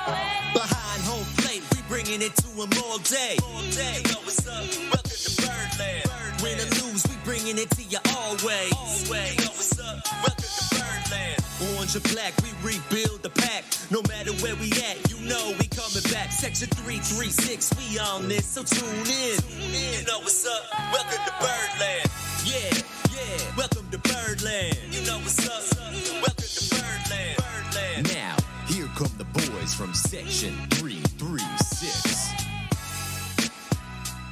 Behind home plate, we bringing it to them all day. You know what's up? Welcome to Birdland. Win or lose, we bringing it to you always. You know what's up? Welcome to Birdland. Orange or black, we rebuild the pack. No matter where we at, you know we coming back. Section 336, we on this, so tune in. You know what's up? Welcome to Birdland. Yeah, welcome to Birdland. You know what's up? Welcome to Birdland. Now, here come the boys from Section 336.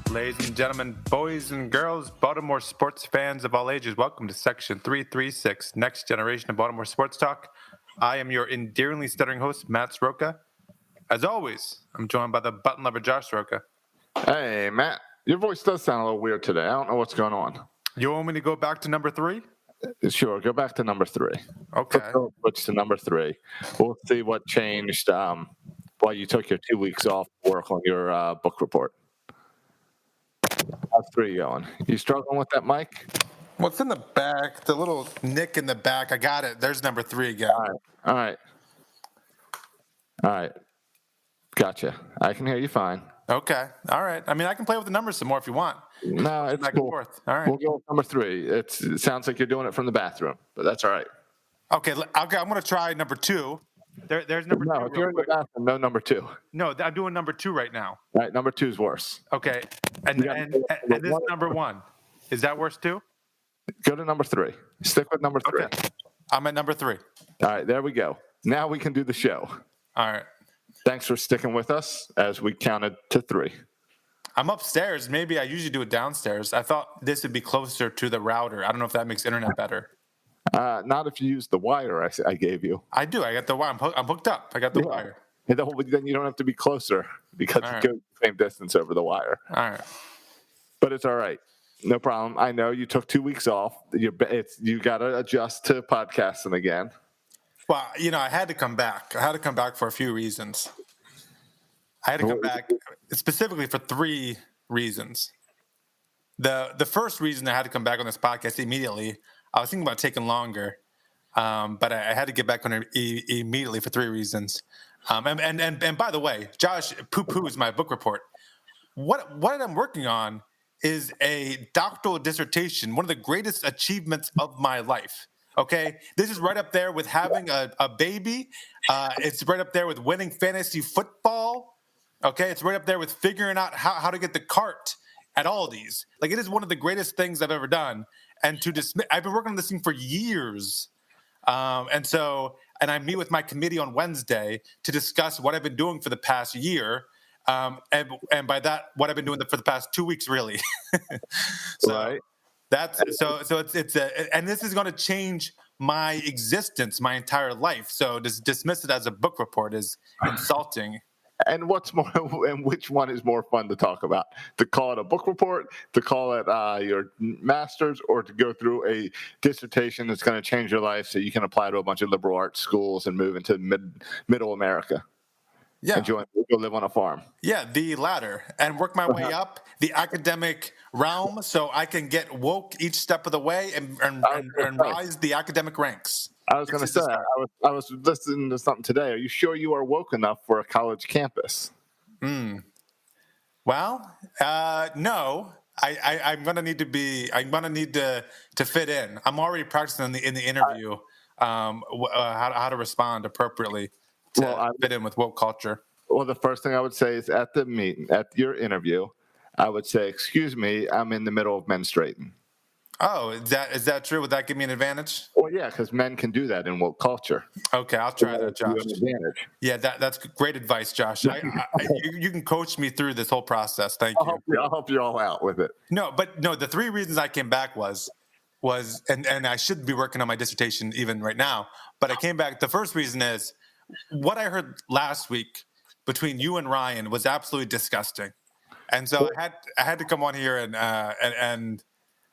Ladies and gentlemen, boys and girls, Baltimore sports fans of all ages, welcome to Section 336, Next Generation of Baltimore Sports Talk. I am your endearingly stuttering host, Matt Sroka. As always, I'm joined by the button lover, Josh Sroka. Hey, Matt, your voice does sound a little weird today. I don't know what's going on. You want me to go back to number 3? Sure, go back to number 3. Okay. Switch to number 3. We'll see what changed while you took your 2 weeks off to work on your book report. How's 3 going? You struggling with that mic? What's in the back? The little nick in the back. I got it. There's number 3 again. All right. Gotcha. I can hear you fine. Okay. All right. I mean, I can play with the numbers some more if you want. No, it's back cool. And forth. All right. We'll go with number 3. It sounds like you're doing it from the bathroom, but that's all right. Okay. I'm going to try number 2. There's number 2. No, if you're in the bathroom, no number 2. No, I'm doing number 2 right now. All right, number 2 is worse. Okay. And this is number 1. Is that worse too? Go to number 3. Stick with number 3. Okay. I'm at number 3. All right, there we go. Now we can do the show. All right. Thanks for sticking with us as we counted to 3. I'm upstairs. Maybe I usually do it downstairs. I thought this would be closer to the router. I don't know if that makes internet better. Not if you use the wire I gave you. I do. I got the wire. I'm hooked up. I got the wire. And then you don't have to be closer because you go the same distance over the wire. All right. But it's all right. No problem. I know you took 2 weeks off. You got to adjust to podcasting again. Well, I had to come back. I had to come back for a few reasons. I had to come back specifically for 3 reasons. The first reason I had to come back on this podcast immediately, I was thinking about taking longer, but I had to get back on it immediately for 3 reasons. And by the way, Josh poo-poos my book report. What I'm working on is a doctoral dissertation, one of the greatest achievements of my life. Okay, this is right up there with having a baby. It's right up there with winning fantasy football. Okay, it's right up there with figuring out how to get the cart at Aldi's. Like, it is one of the greatest things I've ever done. And I've been working on this thing for years. And I meet with my committee on Wednesday to discuss what I've been doing for the past year. And by that, what I've been doing for the past 2 weeks, really. Right. And this is going to change my existence, my entire life. So to dismiss it as a book report is insulting. And which one is more fun to talk about? To call it a book report, to call it your master's, or to go through a dissertation that's going to change your life so you can apply to a bunch of liberal arts schools and move into middle America? Yeah. Go live on a farm. Yeah, the latter. And work my way up the academic realm so I can get woke each step of the way and rise the academic ranks. I was going to say, I was listening to something today. Are you sure you are woke enough for a college campus? Well, no. I'm going to need to be. I'm going to need to fit in. I'm already practicing in the interview how to respond appropriately to fit in with woke culture. Well, the first thing I would say is at your interview, I would say, "Excuse me, I'm in the middle of menstruating." Oh, is that true? Would that give me an advantage? Well, yeah, because men can do that in woke culture. Okay, I'll try that, Josh. Yeah, that's great advice, Josh. You can coach me through this whole process. Thank you. I'll help you all out with it. No, the 3 reasons I came back was and I should be working on my dissertation even right now, but I came back. The first reason is what I heard last week between you and Ryan was absolutely disgusting. And so I had to come on here and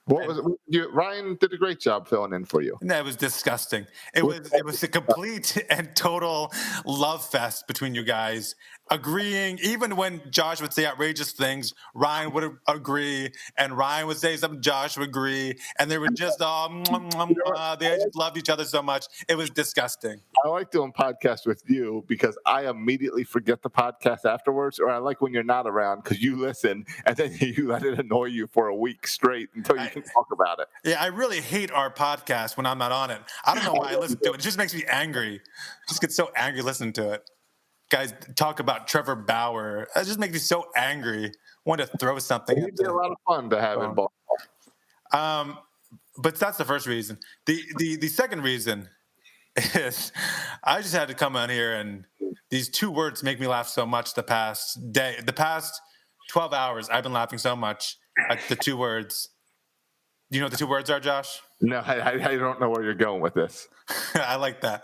Ryan did a great job filling in for you. No, it was disgusting. It was a complete and total love fest between you guys. Agreeing, even when Josh would say outrageous things, Ryan would agree, and Ryan would say something, Josh would agree, and they were just all they just loved each other so much. It was disgusting. I like doing podcasts with you because I immediately forget the podcast afterwards, or I like when you're not around because you listen and then you let it annoy you for a week straight until you can talk about it. Yeah, I really hate our podcast when I'm not on it. I don't know why I listen to it. It just makes me angry. I just get so angry listening to it. Guys talk about Trevor Bauer. It just makes me so angry. I want to throw something. It'd be a lot of fun to have in Baltimore. But that's the first reason. The second reason is I just had to come on here, and these two words make me laugh so much the past 12 hours. I've been laughing so much at the two words. Do you know what the two words are, Josh? No, I don't know where you're going with this. I like that.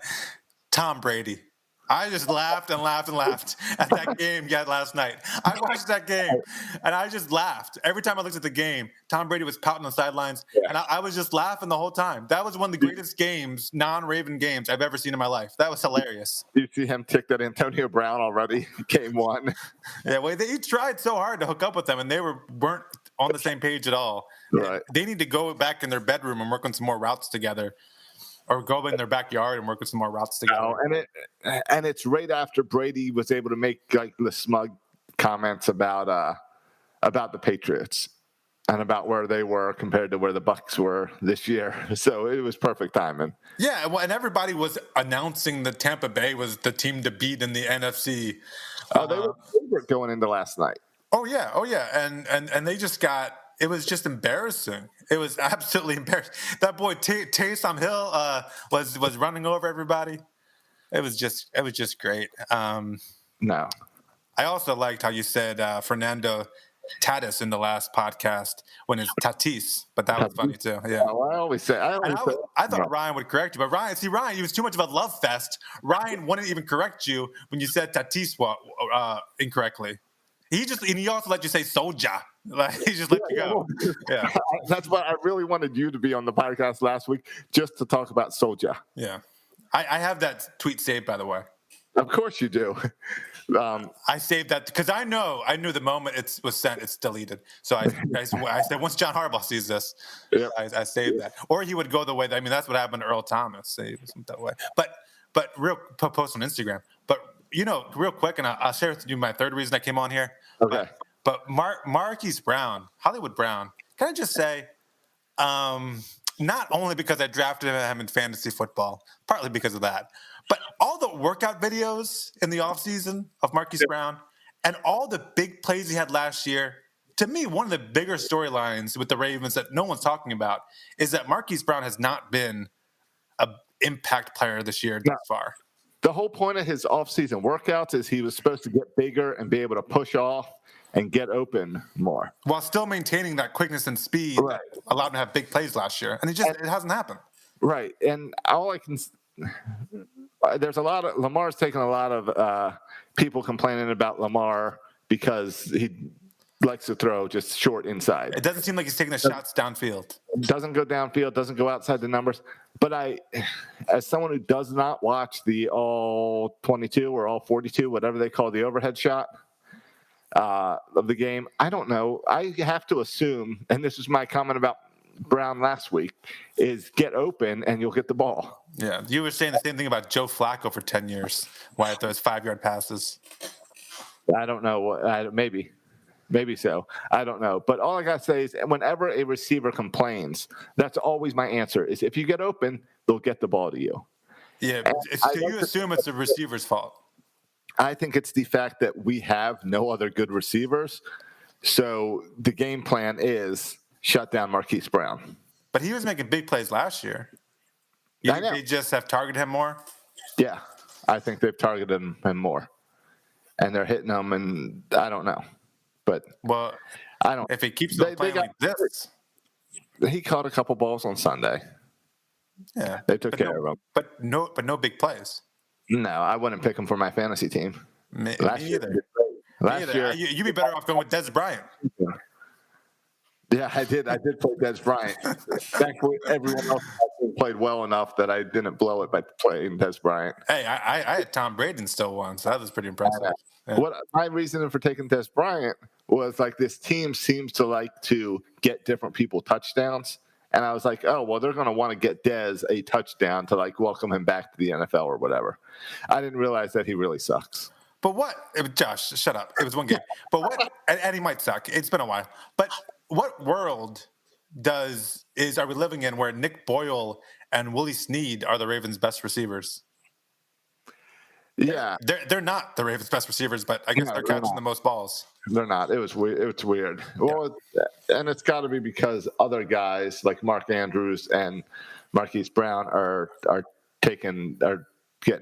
Tom Brady. I just laughed and laughed and laughed at that game you had last night. I watched that game, and I just laughed. Every time I looked at the game, Tom Brady was pouting on the sidelines, and I was just laughing the whole time. That was one of the greatest games, non-Raven games, I've ever seen in my life. That was hilarious. You see him tick that Antonio Brown already, game one. Yeah, well, he tried so hard to hook up with them, and they weren't on the same page at all. Right. They need to go back in their bedroom and work on some more routes together. Or go in their backyard and work with some more routes together. Oh, and it's right after Brady was able to make like the smug comments about the Patriots and about where they were compared to where the Bucs were this year. So it was perfect timing. Yeah, well, and everybody was announcing that Tampa Bay was the team to beat in the NFC. They were favorite going into last night. Oh yeah, and they just got. It was just embarrassing. It was absolutely embarrassing. That boy Taysom Hill was running over everybody. It was just great. No, I also liked how you said Fernando Tatis in the last podcast when it's Tatis, but that was funny too. Yeah, well, I always say. I thought Ryan would correct you, but Ryan, he was too much of a love fest. Ryan wouldn't even correct you when you said Tatis incorrectly. He also let you say Soja. Like, he just let you go. Yeah, that's why I really wanted you to be on the podcast last week just to talk about Soja. Yeah, I have that tweet saved, by the way. Of course you do. I saved that because I knew the moment it was sent, it's deleted. So I said once John Harbaugh sees this, yep. I saved that. Or he would go the way. That's what happened to Earl Thomas. He went that way. But real post on Instagram. But real quick, and I'll share with you my third reason I came on here. Okay. But Marquise Brown, Hollywood Brown, can I just say, not only because I drafted him in fantasy football, partly because of that, but all the workout videos in the offseason of Marquise Brown and all the big plays he had last year, to me, one of the bigger storylines with the Ravens that no one's talking about is that Marquise Brown has not been an impact player this year thus far. The whole point of his offseason workouts is he was supposed to get bigger and be able to push off and get open more. While still maintaining that quickness and speed that allowed him to have big plays last year. And it hasn't happened. Right. And there's a lot of – Lamar's taking a lot of people complaining about Lamar because he likes to throw just short inside. It doesn't seem like he's taking the shots downfield. Doesn't go downfield, doesn't go outside the numbers. But as someone who does not watch the all 22 or all 42, whatever they call the overhead shot of the game, I don't know. I have to assume, and this is my comment about Brown last week, is get open and you'll get the ball. Yeah, you were saying the same thing about Joe Flacco for 10 years. Why those 5-yard passes? I don't know. Maybe so. I don't know. But all I got to say is whenever a receiver complains, that's always my answer is if you get open, they'll get the ball to you. Yeah. So you assume it's the receiver's fault. I think it's the fact that we have no other good receivers. So the game plan is shut down Marquise Brown. But he was making big plays last year. You think they just have targeted him more? Yeah. I think they've targeted him more. And they're hitting him, and I don't know. But I don't. If he keeps playing like this, he caught a couple balls on Sunday. Yeah, they took care of him. But no big plays. No, I wouldn't pick him for my fantasy team. Me either. Last year, you'd be better off going with Des Bryant. Yeah, I did. I did play Des Bryant. Thankfully, everyone else played well enough that I didn't blow it by playing Des Bryant. Hey, I had Tom Brady and still won, so that was pretty impressive. Yeah. What my reason for taking Des Bryant was like this team seems to like to get different people touchdowns. And I was like, oh, well, they're going to want to get Dez a touchdown to like welcome him back to the NFL or whatever. I didn't realize that he really sucks. But what, Josh, shut up. It was one game. But what, and he might suck. It's been a while. But what world are we living in where Nick Boyle and Willie Snead are the Ravens' best receivers? Yeah. They're not the Ravens' best receivers, but I guess they're catching the most balls. They're not. It was weird. It's weird. Well, and it's got to be because other guys like Mark Andrews and Marquise Brown are getting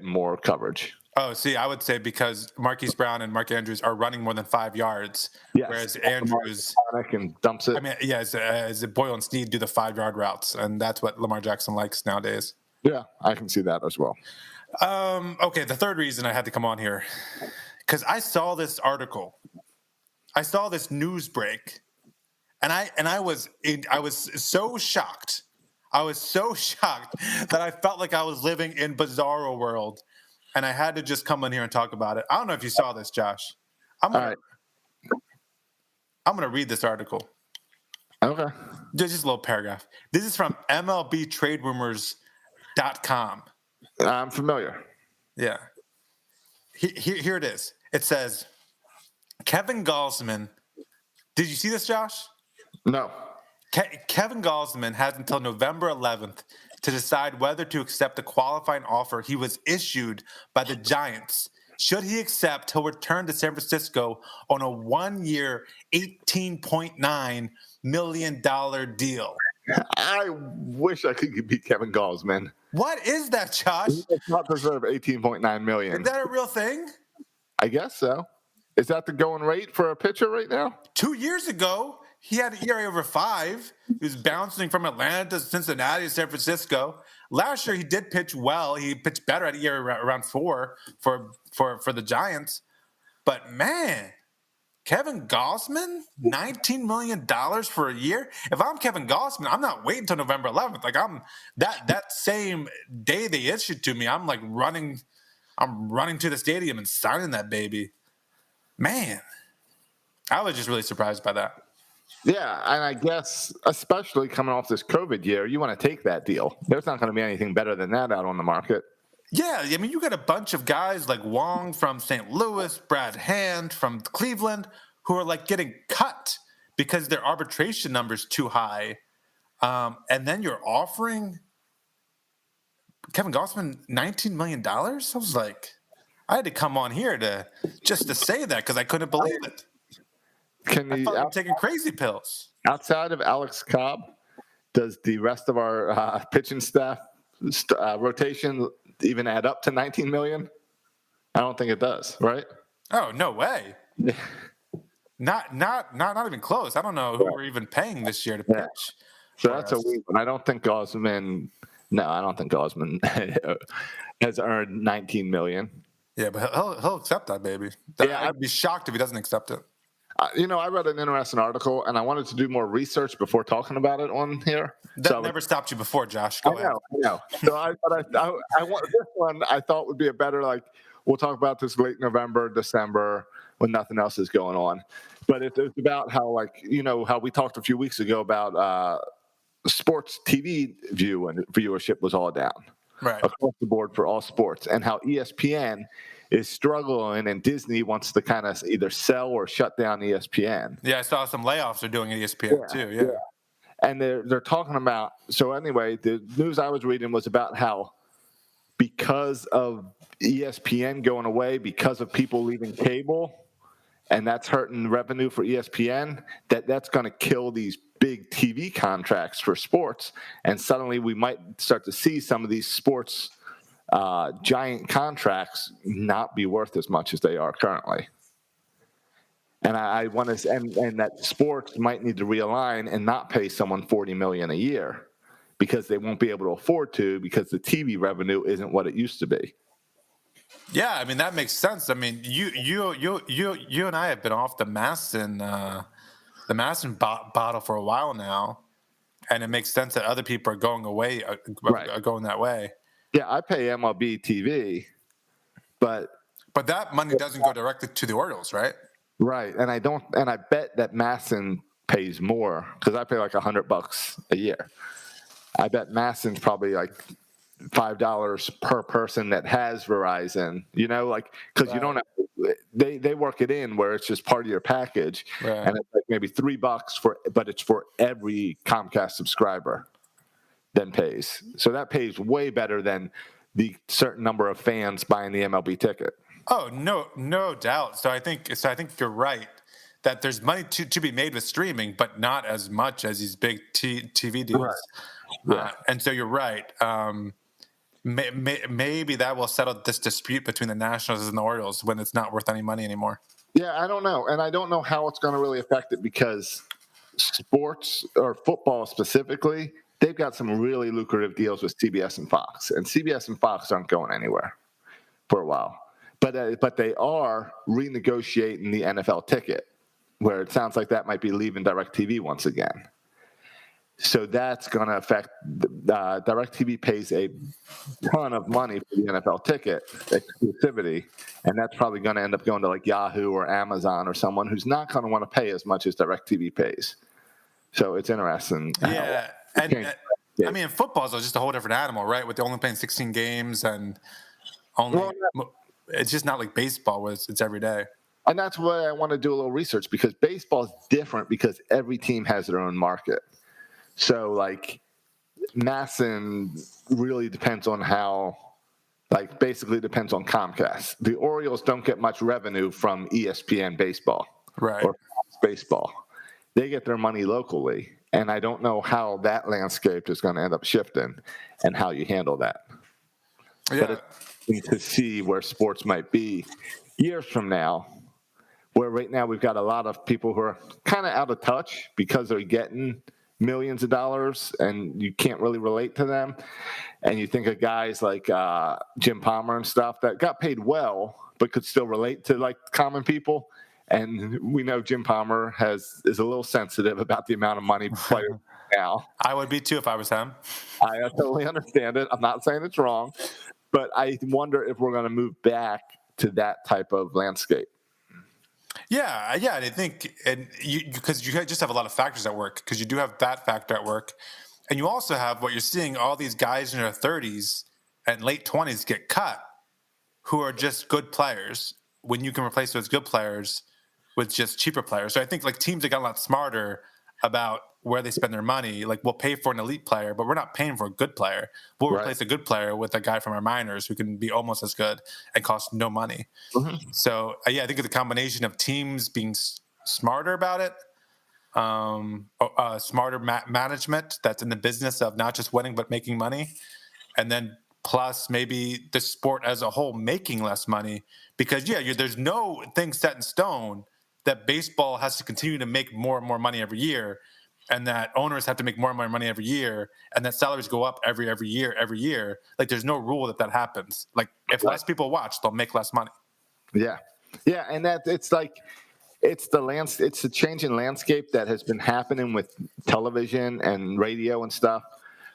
more coverage. Oh, see, I would say because Marquise Brown and Mark Andrews are running more than 5 yards, whereas Andrews and dumps it. I mean, yeah, as Boyle and Snead do the 5-yard routes, and that's what Lamar Jackson likes nowadays. Yeah, I can see that as well. Okay, the third reason I had to come on here, because I saw this article, I saw this news break, and I was so shocked. I was so shocked that I felt like I was living in bizarro world, and I had to just come in here and talk about it. I don't know if you saw this, Josh. I'm gonna read this article. Okay, just a little paragraph. This is from MLBTradeRumors.com. I'm familiar. Yeah. Here it is. It says, Kevin Gausman. Did you see this, Josh? No. Kevin Gausman has until November 11th to decide whether to accept the qualifying offer he was issued by the Giants. Should he accept, he'll return to San Francisco on a 1-year, $18.9 million deal. I wish I could be Kevin Gausman. What is that, Josh? He does not deserve $18.9 million. Is that a real thing? I guess so. Is that the going rate for a pitcher right now? 2 years ago, he had an ERA over 5. He was bouncing from Atlanta to Cincinnati to San Francisco. Last year, he did pitch well. He pitched better at ERA around 4 for the Giants. But, man, Kevin Gausman, $19 million for a year? If I'm Kevin Gausman, I'm not waiting until November 11th. Like, I'm that same day they issued to me, I'm running to the stadium and signing that baby. Man, I was just really surprised by that. Yeah, and I guess especially coming off this COVID year, you want to take that deal. There's not going to be anything better than that out on the market. Yeah, I mean, you got a bunch of guys like Wong from St. Louis, Brad Hand from Cleveland, who are getting cut because their arbitration number's too high. And then you're offering Kevin Gausman $19 million? I was like, I had to come on here to say that because I couldn't believe it. I thought you were taking crazy pills. Outside of Alex Cobb, does the rest of our pitching staff rotation even add up to $19 million? I don't think it does, right? Oh, no way. Not even close. I don't know who we're even paying this year to pitch. Yeah. So that's a weird one. I don't think Gausman has earned $19 million. Yeah, but he'll accept that, baby. I'd be shocked if he doesn't accept it. I read an interesting article, and I wanted to do more research before talking about it on here. That never stopped you before, Josh. Go ahead. I know. So I want this one. I thought would be a better we'll talk about this late November, December when nothing else is going on. But it's about how how we talked a few weeks ago about sports TV viewership was all down across the board for all sports, and how ESPN is struggling, and Disney wants to kind of either sell or shut down ESPN. Yeah, I saw some layoffs are doing at ESPN too. Yeah. And they're talking about. So anyway, the news I was reading was about how because of ESPN going away, because of people leaving cable, and that's hurting revenue for ESPN, that's going to kill these big TV contracts for sports, and suddenly we might start to see some of these sports giant contracts not be worth as much as they are currently. And I want to, and that sports might need to realign and not pay someone $40 million a year because they won't be able to afford to, because the TV revenue isn't what it used to be. Yeah, I mean that makes sense. I mean, you and I have been off the mast in the Madison bottle for a while now, and it makes sense that other people are going away, are going that way. Yeah, I pay MLB TV, but that money doesn't go directly to the Orioles, right? right, and I bet that Masson pays more because I pay like $100 a year. I bet Masson's probably like $5 per person that has Verizon, like, because you don't have, they work it in where it's just part of your package, and it's like maybe $3 but it's for every Comcast subscriber then pays. So that pays way better than the certain number of fans buying the MLB ticket. Oh, no doubt. So I think you're right that there's money to be made with streaming, but not as much as these big TV deals. Right. Yeah. And so you're right. Maybe that will settle this dispute between the Nationals and the Orioles when it's not worth any money anymore. Yeah, I don't know. And I don't know how it's going to really affect it because sports or football specifically, they've got some really lucrative deals with CBS and Fox. And CBS and Fox aren't going anywhere for a while. But they are renegotiating the NFL ticket, where it sounds like that might be leaving DirecTV once again. So that's going to affect DirecTV pays a ton of money for the NFL ticket exclusivity, and that's probably going to end up going to like Yahoo or Amazon or someone who's not going to want to pay as much as DirecTV pays. So it's interesting. Yeah, and I mean, football is just a whole different animal, right? With only playing 16 games and it's just not like baseball where it's every day. And that's why I want to do a little research because baseball is different because every team has their own market. So, like, Masson really depends on basically depends on Comcast. The Orioles don't get much revenue from ESPN baseball or Fox baseball. They get their money locally, and I don't know how that landscape is going to end up shifting and how you handle that. Yeah. But it's to see where sports might be years from now, where right now we've got a lot of people who are kind of out of touch because they're getting millions of dollars and you can't really relate to them. And you think of guys like Jim Palmer and stuff that got paid well but could still relate to like common people. And we know Jim Palmer is a little sensitive about the amount of money players now. I would be too if I was him. I totally understand it. I'm not saying it's wrong, but I wonder if we're going to move back to that type of landscape. Yeah, and I think, and because you just have a lot of factors at work, because you do have that factor at work, and you also have what you're seeing, all these guys in their 30s and late 20s get cut, who are just good players, when you can replace those good players with just cheaper players. So I think like teams have got a lot smarter about where they spend their money. Like, we'll pay for an elite player, but we're not paying for a good player. We'll replace a good player with a guy from our minors who can be almost as good and cost no money. Mm-hmm. So, I think it's a combination of teams being smarter about it, smarter management that's in the business of not just winning but making money, and then plus maybe the sport as a whole making less money because, there's no thing set in stone that baseball has to continue to make more and more money every year, and that owners have to make more and more money every year, and that salaries go up every year. Like, there's no rule that happens. Like, if less people watch, they'll make less money. Yeah, and that it's the change in landscape that has been happening with television and radio and stuff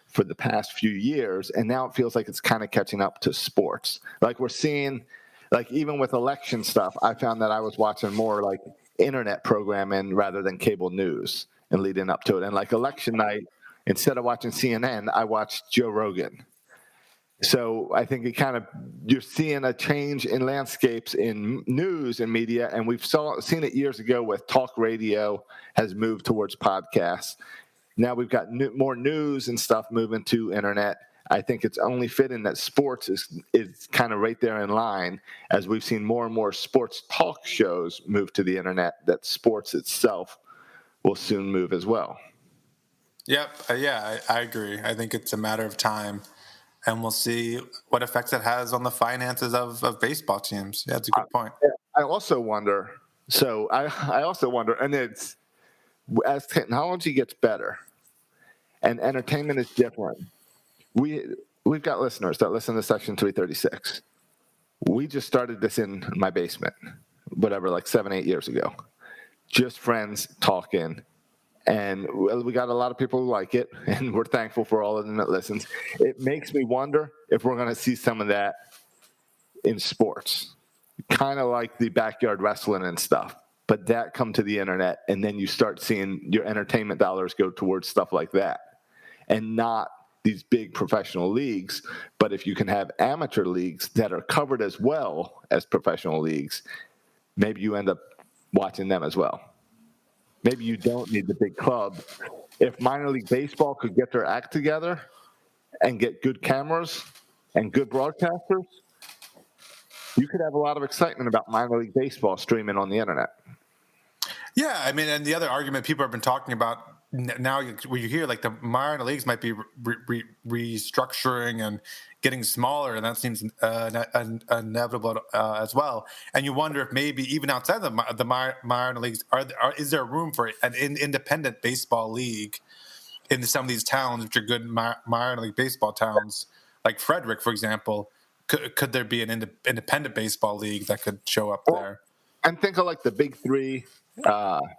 for the past few years, and now it feels like it's kind of catching up to sports. Like, we're seeing, like, even with election stuff, I found that I was watching more like internet programming rather than cable news and leading up to it. And like election night, instead of watching CNN, I watched Joe Rogan. So I think you're seeing a change in landscapes in news and media, and we've seen it years ago with talk radio has moved towards podcasts. Now we've got more news and stuff moving to internet. I think it's only fitting that sports is kind of right there in line, as we've seen more and more sports talk shows move to the internet, that sports itself will soon move as well. Yep. I agree. I think it's a matter of time, and we'll see what effects it has on the finances of baseball teams. Yeah, that's a good point. I also wonder, and it's as technology gets better and entertainment is different, we've got listeners that listen to Section 336. We just started this in my basement, whatever, like 7-8 years ago. just friends talking. And we got a lot of people who like it, and we're thankful for all of them that listens. It makes me wonder if we're going to see some of that in sports, kind of like the backyard wrestling and stuff. But that come to the internet, and then you start seeing your entertainment dollars go towards stuff like that, and not these big professional leagues. But if you can have amateur leagues that are covered as well as professional leagues, maybe you end up watching them as well. Maybe you don't need the big club. If minor league baseball could get their act together and get good cameras and good broadcasters, you could have a lot of excitement about minor league baseball streaming on the internet. Yeah, I mean, and the other argument people have been talking about now, where you hear like the minor leagues might be restructuring and getting smaller, and that seems inevitable as well. And you wonder if maybe even outside the minor leagues, is there room for an independent baseball league in some of these towns, which are good minor league baseball towns, like Frederick, for example? Could there be an independent baseball league that could show up there? And think of like the Big Three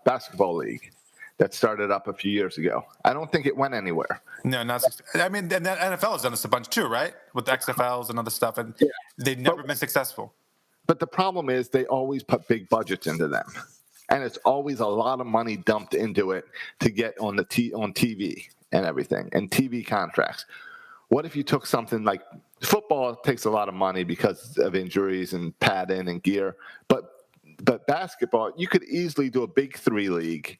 basketball league that started up a few years ago. I don't think it went anywhere. No, not. I mean, and the NFL has done this a bunch too, right? With XFLs and other stuff, and they've never been successful. But the problem is they always put big budgets into them, and it's always a lot of money dumped into it to get on on TV and everything, and TV contracts. What if you took something like football? Takes a lot of money because of injuries and padding and gear, but basketball, you could easily do a Big Three league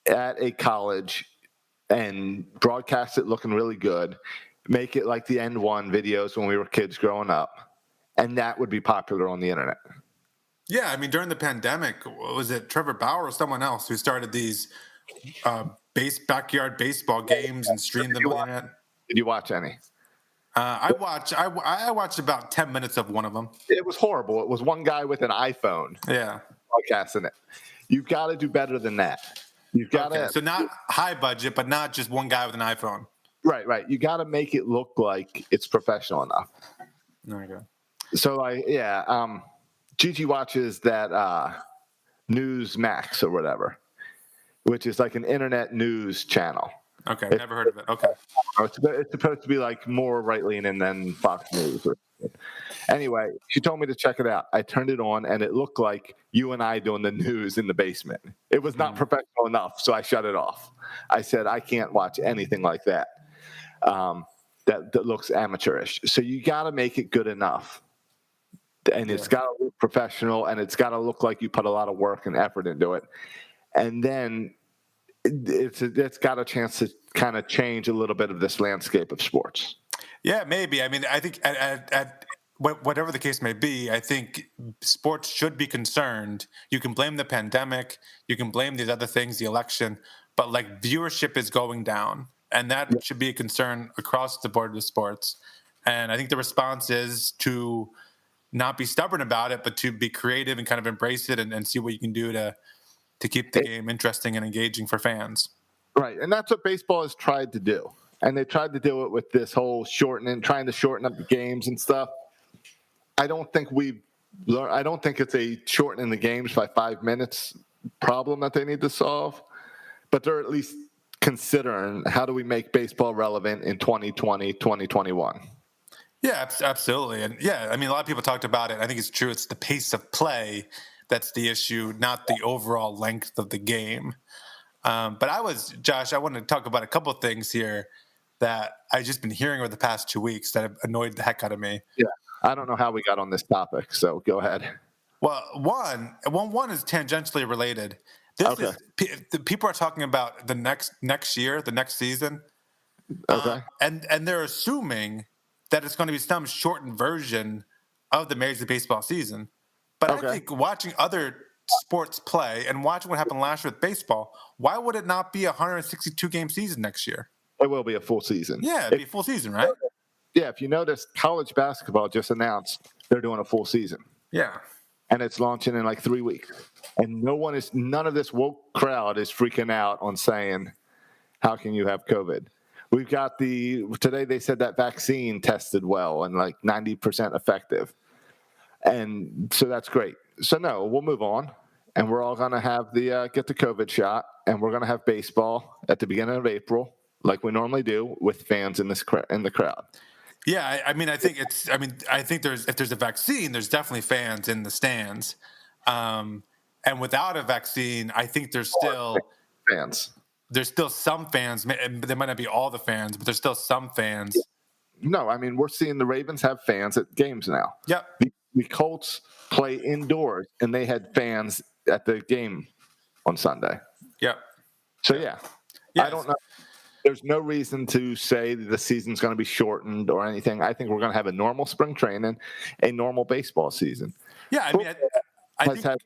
at a college and broadcast it looking really good, make it like the N1 videos when we were kids growing up, and that would be popular on the internet. Yeah, I mean, during the pandemic, was it Trevor Bauer or someone else who started these backyard baseball games and streamed them on the internet? Did you watch any? I watched about 10 minutes of one of them. It was horrible. It was one guy with an iPhone broadcasting it. You've got to do better than that. You've got to. So not high budget, but not just one guy with an iPhone. Right. You got to make it look like it's professional enough. Okay. So Gigi watches that News Max or whatever, which is like an internet news channel. Okay, never heard of it. Okay. It's supposed to be like more right-leaning than Fox News. Anyway, she told me to check it out. I turned it on, and it looked like you and I doing the news in the basement. It was not professional enough, so I shut it off. I said, I can't watch anything like that. That looks amateurish. So you got to make it good enough. And it's got to look professional, and it's got to look like you put a lot of work and effort into it. And then it's got a chance to kind of change a little bit of this landscape of sports. Yeah, maybe. I mean, I think at whatever the case may be, I think sports should be concerned. You can blame the pandemic, you can blame these other things, the election, but like viewership is going down, and that should be a concern across the board with sports. And I think the response is to not be stubborn about it, but to be creative and kind of embrace it and see what you can do to keep the game interesting and engaging for fans. Right, and that's what baseball has tried to do. And they tried to do it with this whole trying to shorten up the games and stuff. I don't think it's a shortening the games by 5 minutes problem that they need to solve, but they're at least considering how do we make baseball relevant in 2020, 2021. Yeah, absolutely. And yeah, I mean, a lot of people talked about it. I think it's true. It's the pace of play that's the issue, not the overall length of the game. But Josh, I wanted to talk about a couple of things here that I've just been hearing over the past 2 weeks that have annoyed the heck out of me. Yeah, I don't know how we got on this topic, so go ahead. Well, one is tangentially related. People are talking about the next year, the next season. Okay. And they're assuming that it's going to be some shortened version of the Major League Baseball season. But I think watching other sports play and watching what happened last year with baseball, why would it not be a 162-game season next year? It will be a full season. Yeah, it'd be a full season, right? Yeah, if you notice, college basketball just announced they're doing a full season. Yeah. And it's launching in like 3 weeks. And none of this woke crowd is freaking out on saying, how can you have COVID? We've got today they said that vaccine tested well and like 90% effective. And so that's great. So no, we'll move on. and we're all going to have the get the COVID shot, and we're going to have baseball at the beginning of April, like we normally do, with fans in the crowd. Yeah, I think I think if there's a vaccine, there's definitely fans in the stands. And without a vaccine, I think there's still fans. There's still some fans. They might not be all the fans, but there's still some fans. No, I mean, we're seeing the Ravens have fans at games now. Yep. The Colts play indoors, and they had fans at the game on Sunday. Yep. So, yeah. I don't know. There's no reason to say that the season's going to be shortened or anything. I think we're going to have a normal spring training, a normal baseball season. Yeah, I mean, I think.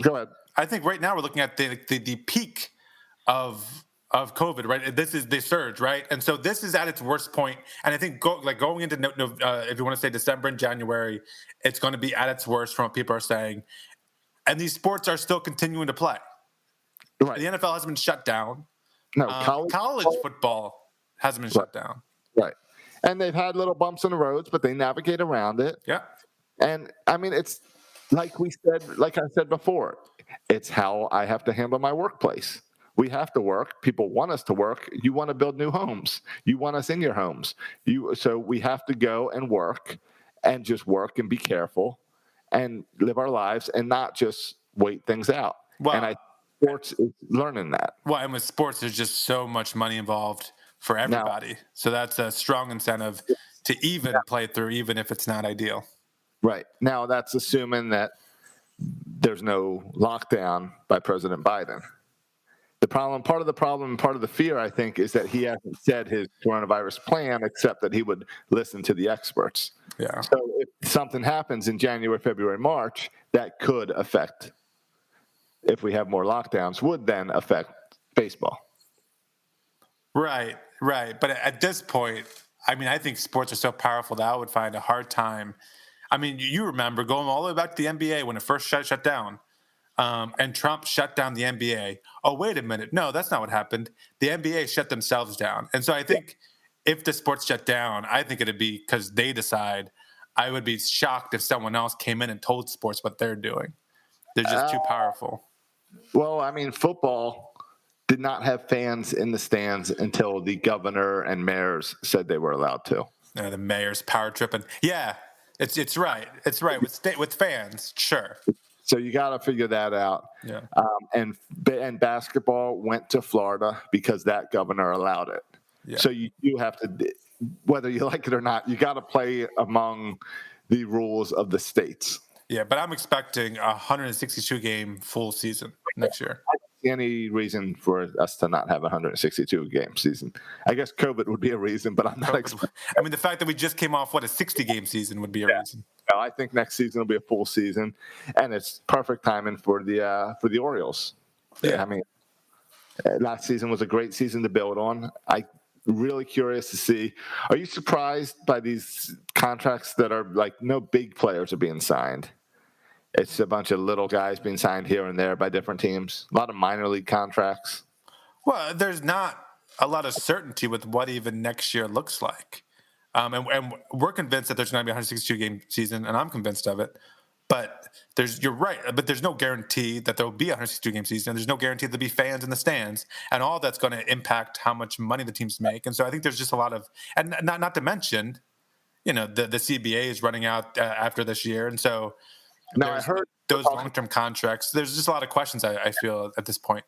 Go ahead. I think right now we're looking at the peak of COVID, right? This is the surge, right? And so this is at its worst point. And I think going into if you want to say December and January, it's going to be at its worst from what people are saying. And these sports are still continuing to play. Right. The NFL hasn't been shut down. No, college football hasn't been shut down. Right. And they've had little bumps in the roads, but they navigate around it. Yeah. And I mean, it's like I said before, it's how I have to handle my workplace. We have to work. People want us to work. You want to build new homes. You want us in your homes. So we have to go and work and just work and be careful and live our lives and not just wait things out. Wow. And sports is learning that. Well, and with sports, there's just so much money involved for everybody. So that's a strong incentive to even play through, even if it's not ideal. Right. Now, that's assuming that there's no lockdown by President Biden. Part of the fear, I think, is that he hasn't said his coronavirus plan, except that he would listen to the experts. Yeah. So if something happens in January, February, March, that could affect, if we have more lockdowns, would then affect baseball. Right. But at this point, I mean, I think sports are so powerful that I would find a hard time. I mean, you remember going all the way back to the NBA when it first shut down. And Trump shut down the NBA. Oh, wait a minute. No, that's not what happened. The NBA shut themselves down. And so I think if the sports shut down, I think it'd be because they decide. I would be shocked if someone else came in and told sports what they're doing. They're just too powerful. Well, I mean, football did not have fans in the stands until the governor and mayors said they were allowed to. The mayor's power tripping. Yeah, it's right. It's right. With fans, sure. So you got to figure that out. Yeah. And basketball went to Florida because that governor allowed it. Yeah. So you have to, whether you like it or not, you got to play among the rules of the states. Yeah, but I'm expecting a 162-game full season next year. I don't see any reason for us to not have a 162-game season. I guess COVID would be a reason, but I'm not expecting. I mean, the fact that we just came off, a 60-game season would be a reason. No, I think next season will be a full season, and it's perfect timing for the Orioles. Yeah. I mean, last season was a great season to build on. I'm really curious to see. Are you surprised by these contracts that are like no big players are being signed? It's a bunch of little guys being signed here and there by different teams. A lot of minor league contracts. Well, there's not a lot of certainty with what even next year looks like. And we're convinced that there's going to be a 162-game season, and I'm convinced of it. But you're right. But there's no guarantee that there will be a 162-game season. There's no guarantee there'll be fans in the stands, and all that's going to impact how much money the teams make. And so I think there's just a lot of, and not to mention, the CBA is running out after this year, and so now I heard those long-term contracts. There's just a lot of questions I feel at this point.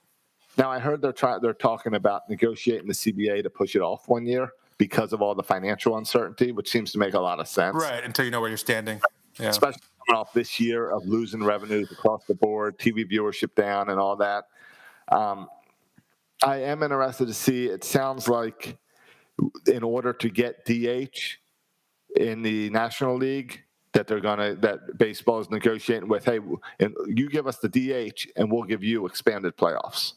Now I heard they're talking about negotiating the CBA to push it off 1 year because of all the financial uncertainty, which seems to make a lot of sense. Right, until you know where you're standing. Yeah. Especially coming off this year of losing revenues across the board, TV viewership down, and all that. I am interested to see. It sounds like in order to get DH in the National League, that baseball is negotiating with, hey, and you give us the DH and we'll give you expanded playoffs.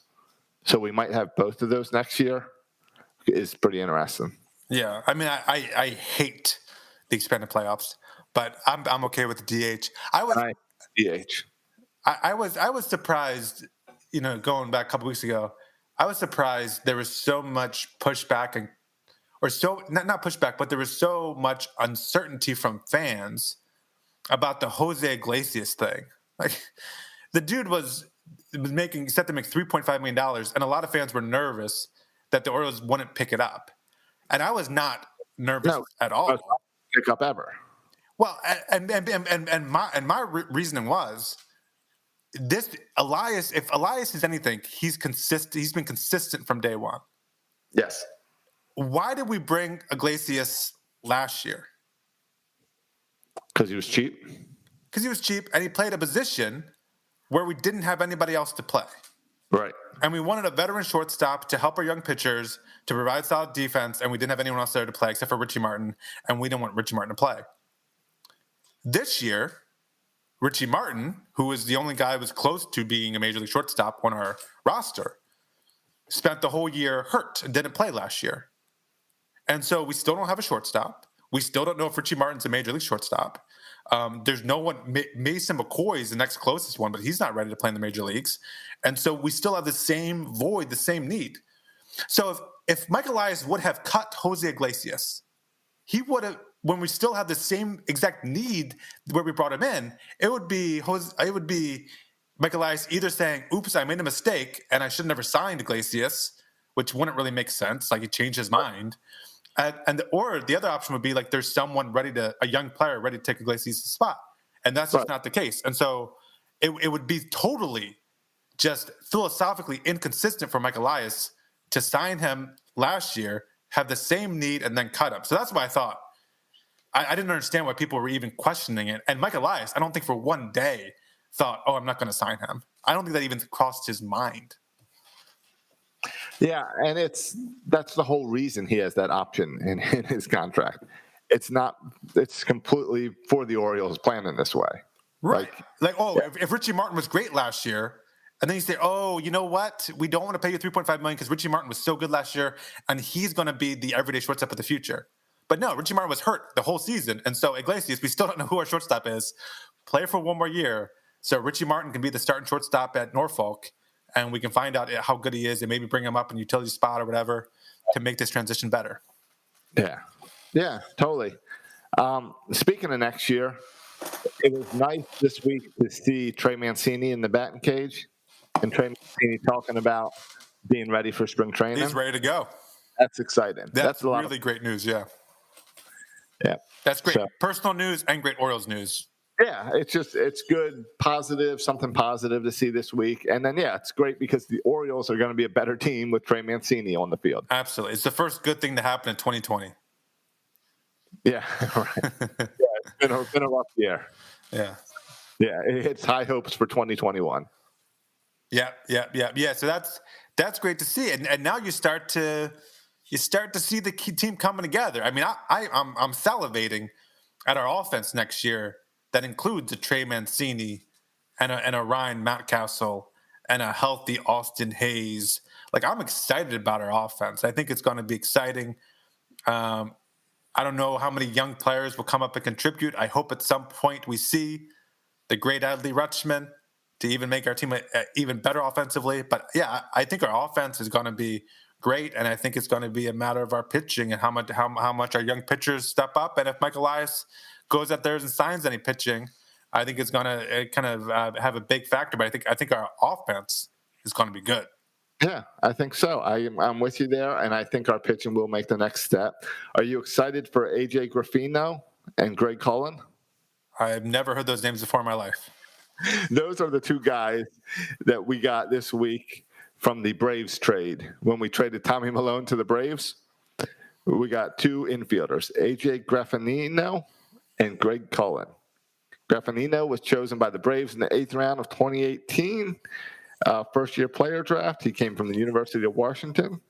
So we might have both of those next year. It's pretty interesting. Yeah, I mean, I hate the expanded playoffs, but I'm okay with the DH. I was surprised, going back a couple weeks ago. I was surprised there was so much pushback not pushback, but there was so much uncertainty from fans about the Jose Iglesias thing. Like, the dude was set to make $3.5 million, and a lot of fans were nervous that the Orioles wouldn't pick it up. And I was not nervous at all. Pick up ever. Well, and my reasoning was this: Elias. If Elias is anything, he's consistent. He's been consistent from day one. Yes. Why did we bring Iglesias last year? Because he was cheap. Because he was cheap, and he played a position where we didn't have anybody else to play. Right. And we wanted a veteran shortstop to help our young pitchers, to provide solid defense, and we didn't have anyone else there to play except for Richie Martin, and we didn't want Richie Martin to play. This year, Richie Martin, who was the only guy who was close to being a major league shortstop on our roster, spent the whole year hurt and didn't play last year. And so we still don't have a shortstop. We still don't know if Richie Martin's a major league shortstop. There's no one. Mason McCoy is the next closest one, but he's not ready to play in the major leagues. And so we still have the same void, the same need. So if Mike Elias would have cut Jose Iglesias, he would have, when we still have the same exact need where we brought him in, it would be Mike Elias either saying, oops, I made a mistake and I should have never signed Iglesias, which wouldn't really make sense. Like he changed his mind. Or the other option would be like there's someone a young player ready to take Iglesias' spot. And that's just not the case. And so it would be totally just philosophically inconsistent for Mike Elias to sign him last year, have the same need, and then cut him. So that's why I thought, I didn't understand why people were even questioning it. And Mike Elias, I don't think for one day thought, oh, I'm not going to sign him. I don't think that even crossed his mind. Yeah, and that's the whole reason he has that option in his contract. It's completely for the Orioles planning this way. Right. If Richie Martin was great last year, and then you say, oh, you know what? We don't want to pay you $3.5 million because Richie Martin was so good last year, and he's going to be the everyday shortstop of the future. But no, Richie Martin was hurt the whole season, and so Iglesias, we still don't know who our shortstop is. Play for one more year, so Richie Martin can be the starting shortstop at Norfolk, and we can find out how good he is and maybe bring him up in utility spot or whatever to make this transition better. Yeah, totally. Speaking of next year, it was nice this week to see Trey Mancini in the batting cage and Trey Mancini talking about being ready for spring training. He's ready to go. That's exciting. That's a lot really great news, yeah. That's great. So, personal news and great Orioles news. Yeah, it's good, something positive to see this week. And then, it's great because the Orioles are going to be a better team with Trey Mancini on the field. Absolutely. It's the first good thing to happen in 2020. Yeah, right. It's been a rough year. Yeah. Yeah, it hits high hopes for 2021. Yeah. So that's great to see. And now you start to see the key team coming together. I mean, I'm salivating at our offense next year. That includes a Trey Mancini and a Ryan Mountcastle and a healthy Austin Hayes. Like, I'm excited about our offense. I think it's going to be exciting. I don't know how many young players will come up and contribute. I hope at some point we see the great Adley Rutschman to even make our team even better offensively. But, yeah, I think our offense is going to be great, and I think it's going to be a matter of our pitching and how much our young pitchers step up. And if Mike Elias goes out there and signs any pitching, I think it's going to kind of have a big factor. But I think our offense is going to be good. Yeah, I think so. I'm with you there, and I think our pitching will make the next step. Are you excited for AJ Griffino and Greg Cullen? I've never heard those names before in my life. Those are the two guys that we got this week from the Braves trade. When we traded Tommy Milone to the Braves, we got two infielders, AJ Griffino and Greg Cullen. Graffinino was chosen by the Braves in the 8th round of 2018 first-year player draft. He came from the University of Washington,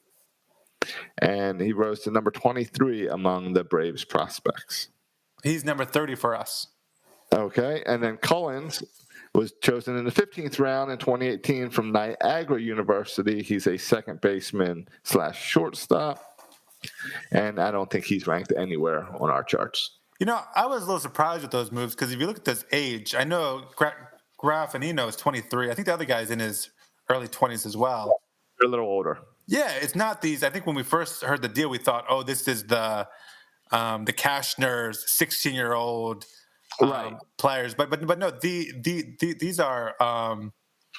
and he rose to number 23 among the Braves prospects. He's number 30 for us. Okay, and then Cullens was chosen in the 15th round in 2018 from Niagara University. He's a second baseman / shortstop, and I don't think he's ranked anywhere on our charts. You know, I was a little surprised with those moves because if you look at this age, I know Graffinino is 23. I think the other guy's in his early 20s as well. They're a little older. Yeah, it's not these. I think when we first heard the deal, we thought, oh, this is the Cashner's 16-year-old Right. players. But no, these are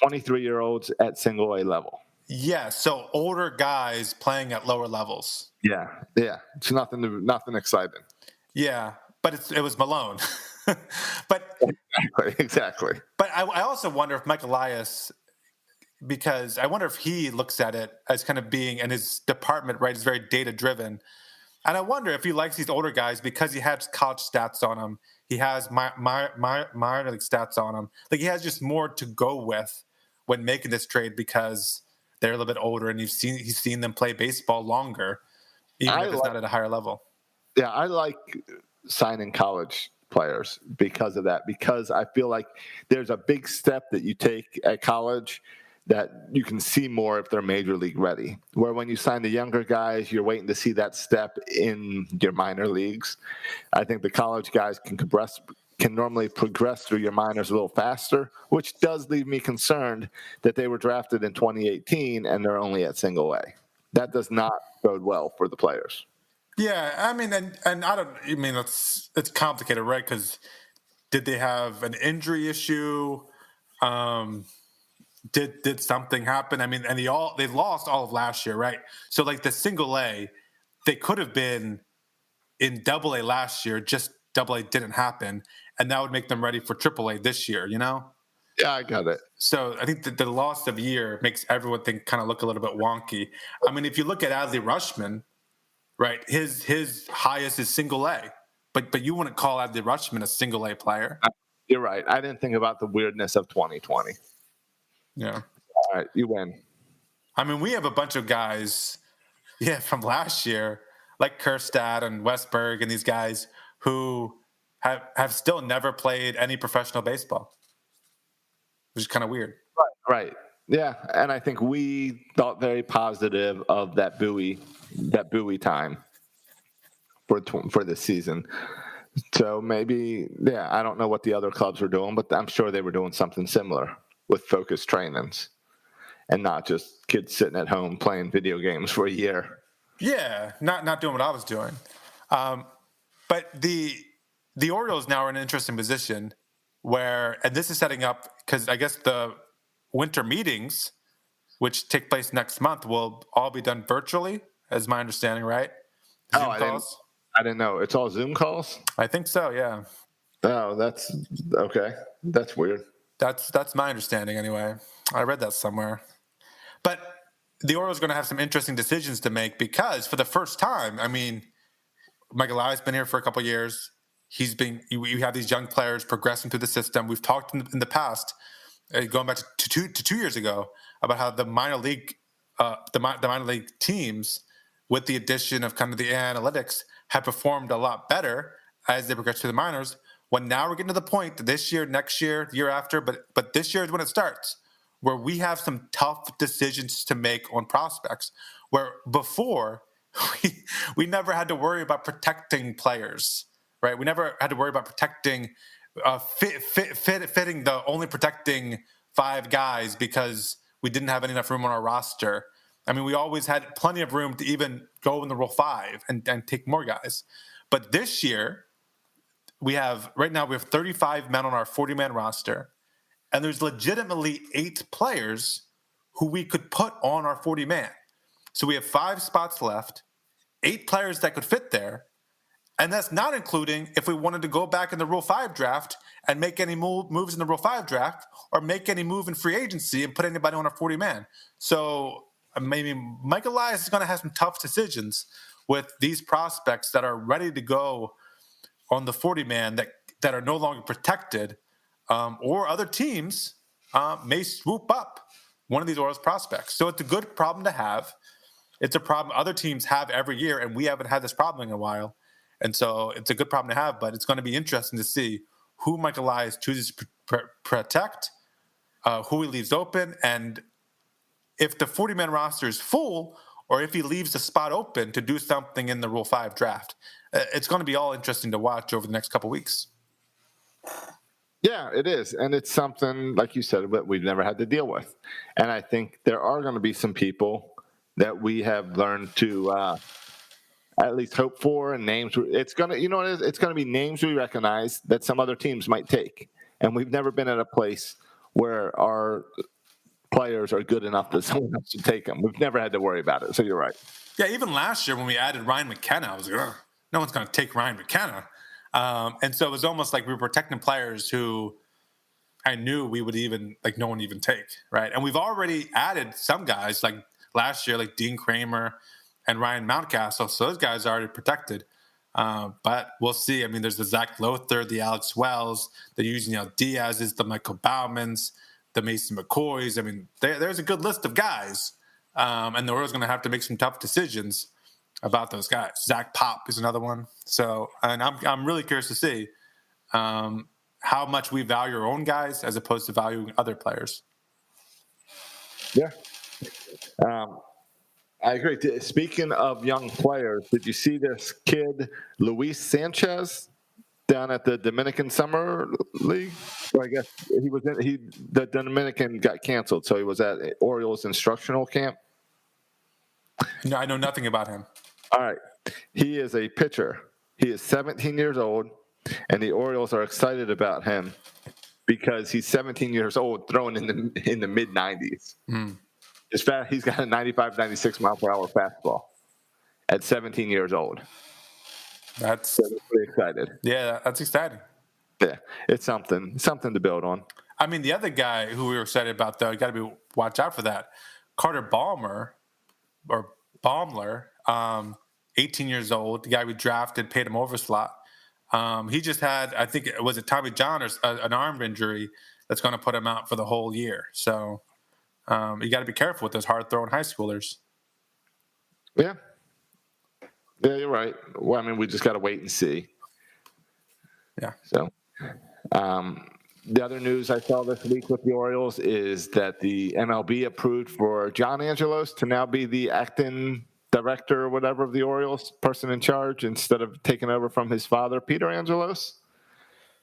23-year-olds at single A level. yeah. So older guys playing at lower levels. Yeah. It's nothing exciting. Yeah, but it was Malone. but Exactly. but I also wonder if Mike Elias, because I wonder if he looks at it as kind of being, and his department, right, is very data driven. And I wonder if he likes these older guys because he has college stats on him. He has minor league stats on him. Like, he has just more to go with when making this trade because they're a little bit older and he's seen them play baseball longer, even if it's not at a higher level. Yeah, I like signing college players because of that, because I feel like there's a big step that you take at college that you can see more if they're major league ready. Where when you sign the younger guys, you're waiting to see that step in your minor leagues. I think the college guys can normally progress through your minors a little faster, which does leave me concerned that they were drafted in 2018 and they're only at single A. That does not bode well for the players. Yeah, I mean, and I mean, it's complicated, right? Because did they have an injury issue? Did something happen? I mean, and they lost all of last year, right? So like the single A, they could have been in double A last year, just double A didn't happen, and that would make them ready for triple A this year, you know? Yeah, I got it. So I think that the loss of year makes everyone kind of look a little bit wonky. I mean, if you look at Adley Rutschman, right, his highest is single A, but you wouldn't call Adley Rutschman a single A player. You're right. I didn't think about the weirdness of 2020. Yeah. All right, you win. I mean, we have a bunch of guys, from last year, like Kerstad and Westberg and these guys who have still never played any professional baseball, which is kind of weird. Right. Yeah, and I think we thought very positive of that Bowie time for this season. So maybe, I don't know what the other clubs were doing, but I'm sure they were doing something similar with focused trainings and not just kids sitting at home playing video games for a year. Yeah, not doing what I was doing. But the Orioles now are in an interesting position where, and this is setting up because I guess the winter meetings, which take place next month, will all be done virtually, as my understanding, right? Zoom calls. I didn't know. It's all Zoom calls? I think so, yeah. Oh, that's okay. That's weird. That's my understanding anyway. I read that somewhere. But the Orioles are going to have some interesting decisions to make because for the first time, I mean, Mike Elias has been here for a couple of years. You have these young players progressing through the system. We've talked in the past, going back to 2 years ago, about how the minor league teams, with the addition of kind of the analytics, have performed a lot better as they progress through the minors. When now we're getting to the point that this year, next year, the year after, but this year is when it starts, where we have some tough decisions to make on prospects. Where before we never had to worry about protecting players, right? We never had to worry about protecting, fitting the only protecting 5 guys because we didn't have enough room on our roster. I mean, we always had plenty of room to even go in the Rule 5 and take more guys. But this year, right now we have 35 men on our 40-man roster, and there's legitimately 8 players who we could put on our 40-man. So we have 5 spots left, 8 players that could fit there, and that's not including if we wanted to go back in the Rule 5 draft and make any moves in the Rule 5 draft or make any move in free agency and put anybody on our 40-man. So maybe Mike Elias is going to have some tough decisions with these prospects that are ready to go on the 40-man that are no longer protected, or other teams may swoop up one of these Orioles prospects. So it's a good problem to have. It's a problem other teams have every year, and we haven't had this problem in a while. And so it's a good problem to have, but it's going to be interesting to see who Mike Elias chooses to protect, who he leaves open, and if the 40-man roster is full or if he leaves the spot open to do something in the Rule 5 draft. It's going to be all interesting to watch over the next couple weeks. Yeah, it is. And it's something, like you said, that we've never had to deal with. And I think there are going to be some people that we have learned to at least hope for, and names. It's gonna, you know what it is? It's gonna be names we recognize that some other teams might take, and we've never been at a place where our players are good enough that someone else should take them. We've never had to worry about it. So you're right. Yeah, even last year when we added Ryan McKenna, I was like, ugh, no one's going to take Ryan McKenna. And so it was almost like we were protecting players who I knew we would even, like, no one even take, right? And we've already added some guys, like last year, like Dean Kramer and Ryan Mountcastle. So those guys are already protected. But we'll see. I mean, there's the Zach Lothar, the Alex Wells, the Eugenio Diaz's, the Michael Baumans, the Mason McCoys. I mean, there's a good list of guys. And the Orioles going to have to make some tough decisions about those guys. Zach Pop is another one. So, and I'm really curious to see how much we value our own guys as opposed to valuing other players. Yeah. I agree. Speaking of young players, did you see this kid, Luis Sanchez, down at the Dominican Summer League? Or I guess the Dominican got canceled, so he was at Orioles instructional camp. No, I know nothing about him. All right. He is a pitcher. He is 17 years old, and the Orioles are excited about him because he's 17 years old, throwing in the mid 90s. He's got a 95, 96 mile per hour fastball at 17 years old. That's pretty excited. Yeah, that's exciting. Yeah, it's something to build on. I mean, the other guy who we were excited about, though, you got to watch out for that. Carter Baumler, 18 years old, the guy we drafted, paid him over slot. He just had, I think, was it Tommy John or an arm injury that's going to put him out for the whole year. So you got to be careful with those hard-throwing high schoolers. Yeah. Yeah, you're right. Well, I mean, we just got to wait and see. Yeah. So the other news I saw this week with the Orioles is that the MLB approved for John Angelos to now be the acting director or whatever of the Orioles, person in charge, instead of taking over from his father, Peter Angelos.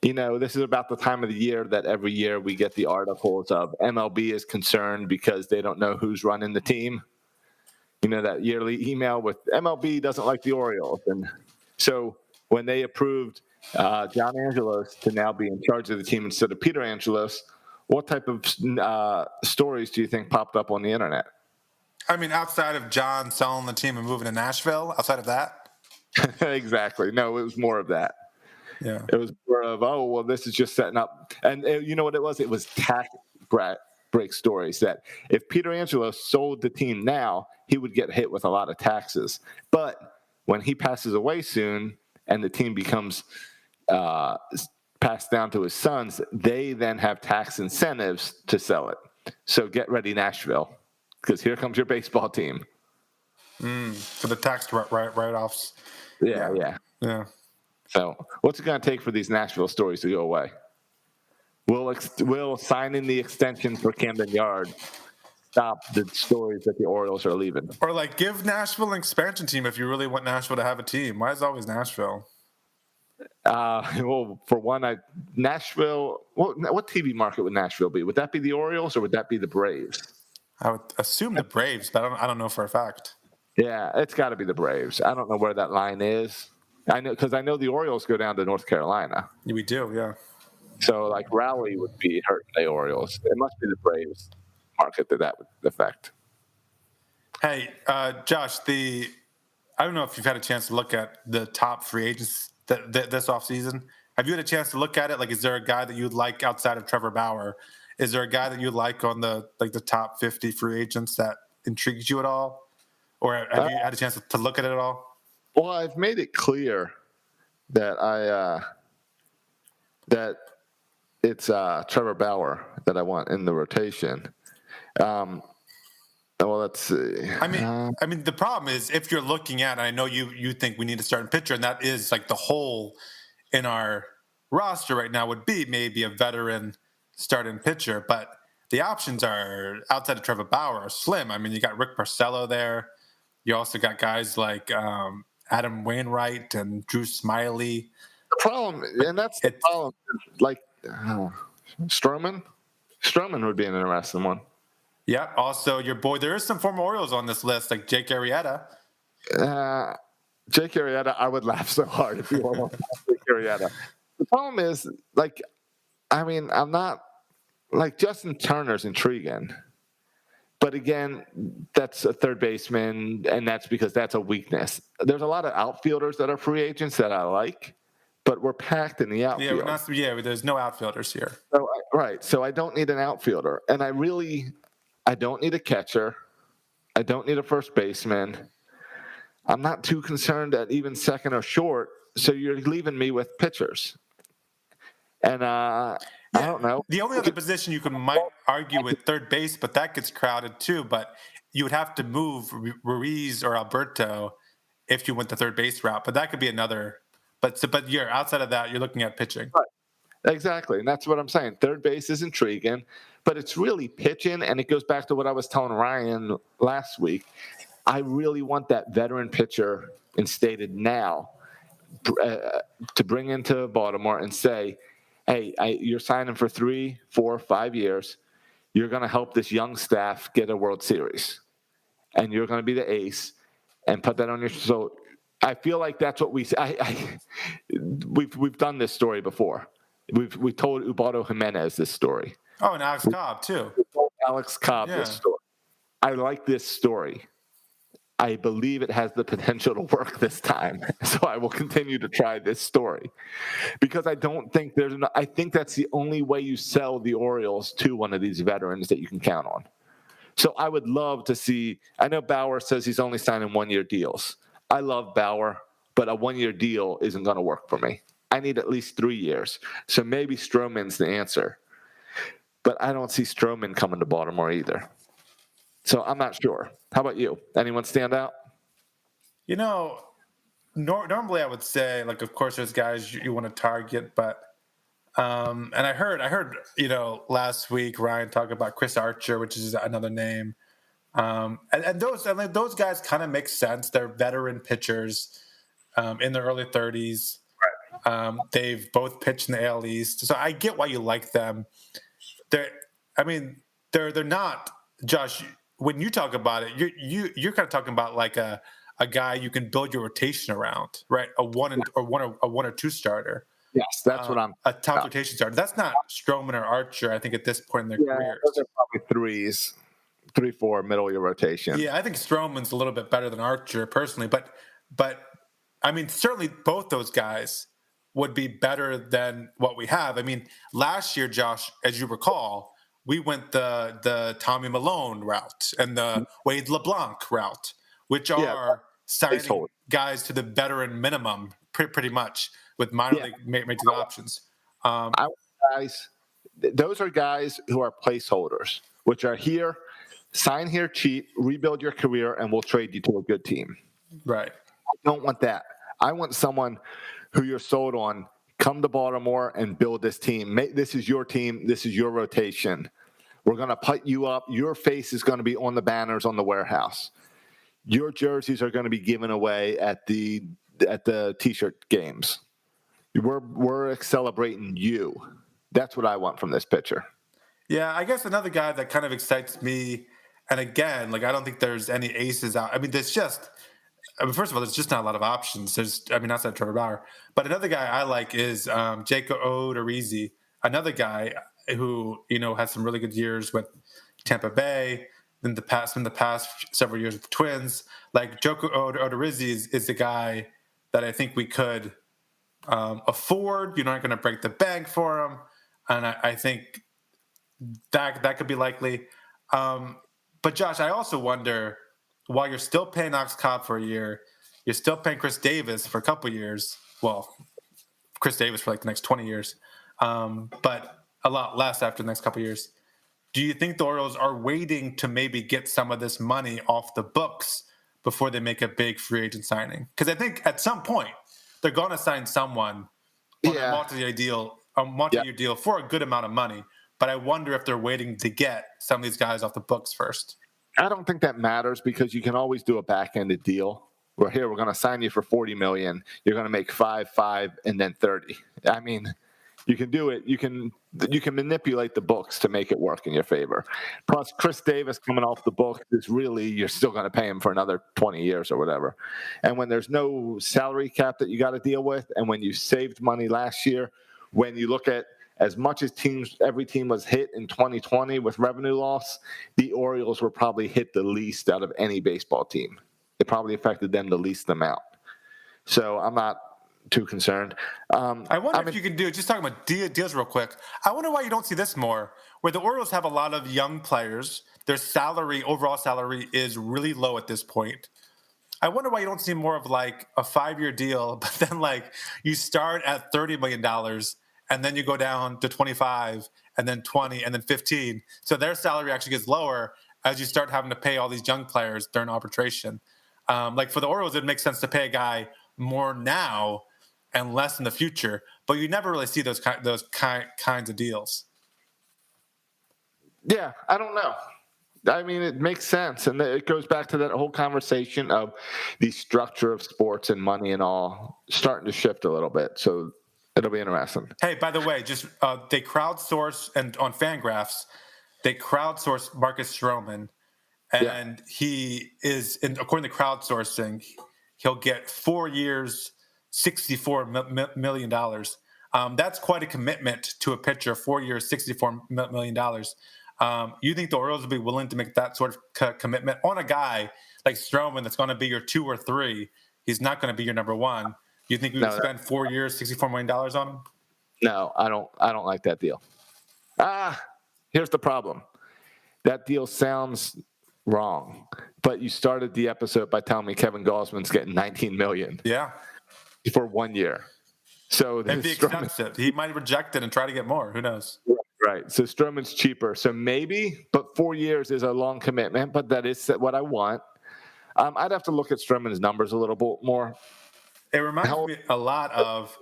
You know, this is about the time of the year that every year we get the articles of MLB is concerned because they don't know who's running the team. You know, that yearly email with MLB doesn't like the Orioles. And so when they approved John Angelos to now be in charge of the team instead of Peter Angelos, what type of stories do you think popped up on the internet? I mean, outside of John selling the team and moving to Nashville, outside of that? Exactly. No, it was more of that. Yeah. It was more of, oh, well, this is just setting up. And you know what it was? It was tax break stories that if Peter Angelos sold the team now, he would get hit with a lot of taxes. But when he passes away soon and the team becomes passed down to his sons, they then have tax incentives to sell it. So get ready, Nashville, because here comes your baseball team. For the tax write-offs. Yeah. So what's it going to take for these Nashville stories to go away? Will signing the extension for Camden Yard stop the stories that the Orioles are leaving? Or, like, give Nashville an expansion team if you really want Nashville to have a team. Why is it always Nashville? Well, for one, Nashville. What TV market would Nashville be? Would that be the Orioles or would that be the Braves? I would assume the Braves, but I don't know for a fact. Yeah, it's got to be the Braves. I don't know where that line is. I know because I know the Orioles go down to North Carolina. We do, yeah. So, like, Raleigh would be hurting the Orioles. It must be the Braves market that would affect. Hey, Josh, I don't know if you've had a chance to look at the top free agents this offseason. Have you had a chance to look at it? Like, is there a guy that you'd like outside of Trevor Bauer? Is there a guy that you like on the top 50 free agents that intrigues you at all? Or have you had a chance to look at it at all? Well, I've made it clear that that it's Trevor Bauer that I want in the rotation. Well, let's see. I mean, the problem is if you're looking at, and I know you think we need a starting pitcher, and that is like the hole in our roster right now would be maybe a veteran starting pitcher, but the options are outside of Trevor Bauer are slim. I mean, you got Rick Porcello there. You also got guys like Adam Wainwright and Drew Smiley. The problem, and that's the problem, like Stroman would be an interesting one. Yeah. Also, your boy, there is some former Orioles on this list, like Jake Arrieta. Jake Arrieta, I would laugh so hard if you want to Jake Arrieta. The problem is, I'm not Justin Turner's intriguing. But again, that's a third baseman, and that's because that's a weakness. There's a lot of outfielders that are free agents that I like, but we're packed in the outfield. There's no outfielders here. So I don't need an outfielder, and I don't need a catcher. I don't need a first baseman. I'm not too concerned at even second or short. So you're leaving me with pitchers, and I don't know. The only other position you might argue with third base, but that gets crowded too. But you would have to move Ruiz or Alberto if you went the third base route. But that could be another. But you're outside of that. You're looking at pitching. Right. Exactly, and that's what I'm saying. Third base is intriguing, but it's really pitching, and it goes back to what I was telling Ryan last week. I really want that veteran pitcher instated now to bring into Baltimore and say, hey, you're signing for 3, 4, 5 years. You're going to help this young staff get a World Series, and you're going to be the ace, and put that on your. So I feel like that's what we've done this story before. We told Ubaldo Jimenez this story. Oh, and Alex Cobb too. We told Alex Cobb this story. I like this story. I believe it has the potential to work this time. So I will continue to try this story because I don't think I think that's the only way you sell the Orioles to one of these veterans that you can count on. So I would love to see, I know Bauer says he's only signing 1-year deals. I love Bauer, but a 1-year deal isn't going to work for me. I need at least 3 years. So maybe Stroman's the answer. But I don't see Stroman coming to Baltimore either. So I'm not sure. How about you? Anyone stand out? Normally I would say, of course, there's guys you want to target, but and I heard, last week Ryan talk about Chris Archer, which is another name, and those guys kind of make sense. They're veteran pitchers in their early 30s. They've both pitched in the AL East, so I get why you like them. They're not, Josh. When you talk about it, you're kind of talking about like a guy you can build your rotation around, right? A one or two starter. Yes, that's what I'm. A top rotation starter. That's not Stroman or Archer. I think at this point in their careers, those are probably 3, 4 middle of your rotation. Yeah, I think Stroman's a little bit better than Archer personally, but I mean certainly both those guys would be better than what we have. I mean, last year, Josh, as you recall, we went the Tommy Malone route and the Wade LeBlanc route, which are signing guys to the veteran minimum pretty much with minor league major options. Those are guys who are placeholders, which are here, sign here cheap, rebuild your career, and we'll trade you to a good team. Right. I don't want that. I want someone who you're sold on. Come to Baltimore and build this team. This is your team. This is your rotation. We're going to put you up. Your face is going to be on the banners on the warehouse. Your jerseys are going to be given away at the T-shirt games. We're celebrating you. That's what I want from this pitcher. Yeah, I guess another guy that kind of excites me, and again, I don't think there's any aces out. I mean, first of all, there's just not a lot of options. Outside of Trevor Bauer. But another guy I like is Jacob Odorizzi, another guy who, has some really good years with Tampa Bay, in the past several years with the Twins. Jacob Odorizzi is the guy that I think we could afford. You're not going to break the bank for him. And I think that could be likely. But Josh, I also wonder, while you're still paying Alex Cobb for a year, you're still paying Chris Davis for a couple years. Well, Chris Davis for the next 20 years, but a lot less after the next couple years. Do you think the Orioles are waiting to maybe get some of this money off the books before they make a big free agent signing? Because I think at some point they're going to sign someone on a multi-year deal for a good amount of money. But I wonder if they're waiting to get some of these guys off the books first. I don't think that matters because you can always do a back-ended deal. We're going to sign you for $40 million. You're going to make $5, and then $30. I mean, You can do it. You can manipulate the books to make it work in your favor. Plus, Chris Davis coming off the book is really, you're still going to pay him for another 20 years or whatever. And when there's no salary cap that you got to deal with, and when you saved money last year, when you look at as much as every team was hit in 2020 with revenue loss, the Orioles were probably hit the least out of any baseball team. It probably affected them the least amount. So I'm not too concerned. I wonder if you can do, just talking about deals real quick, I wonder why you don't see this more, where the Orioles have a lot of young players. Their overall salary is really low at this point. I wonder why you don't see more of like a 5-year deal, but then like you start at $30 million and then you go down to 25 and then 20 and then 15. So their salary actually gets lower as you start having to pay all these young players during arbitration. Like for the Orioles, it makes sense to pay a guy more now and less in the future, but you never really see those kinds of deals. Yeah, I don't know. I mean, it makes sense, and it goes back to that whole conversation of the structure of sports and money and all starting to shift a little bit. So it'll be interesting. Hey, by the way, just they crowdsource, and on Fangraphs, they crowdsource Marcus Stroman, and he is, according to crowdsourcing, he'll get 4 years, $64 million. That's quite a commitment to a pitcher, 4 years, $64 million. You think the Orioles would be willing to make that sort of commitment on a guy like Stroman that's going to be your 2 or 3? He's not going to be your number 1. You think we would spend 4 years, $64 million on him? No, I don't like that deal. Here's the problem. That deal sounds wrong, but you started the episode by telling me Kevin Gausman's getting $19 million. Yeah. For 1 year. So it'd be expensive. He might reject it and try to get more. Who knows? Right. So Stroman's cheaper. So maybe, but 4 years is a long commitment, but that is what I want. I'd have to look at Stroman's numbers a little bit more. It reminds me a lot of...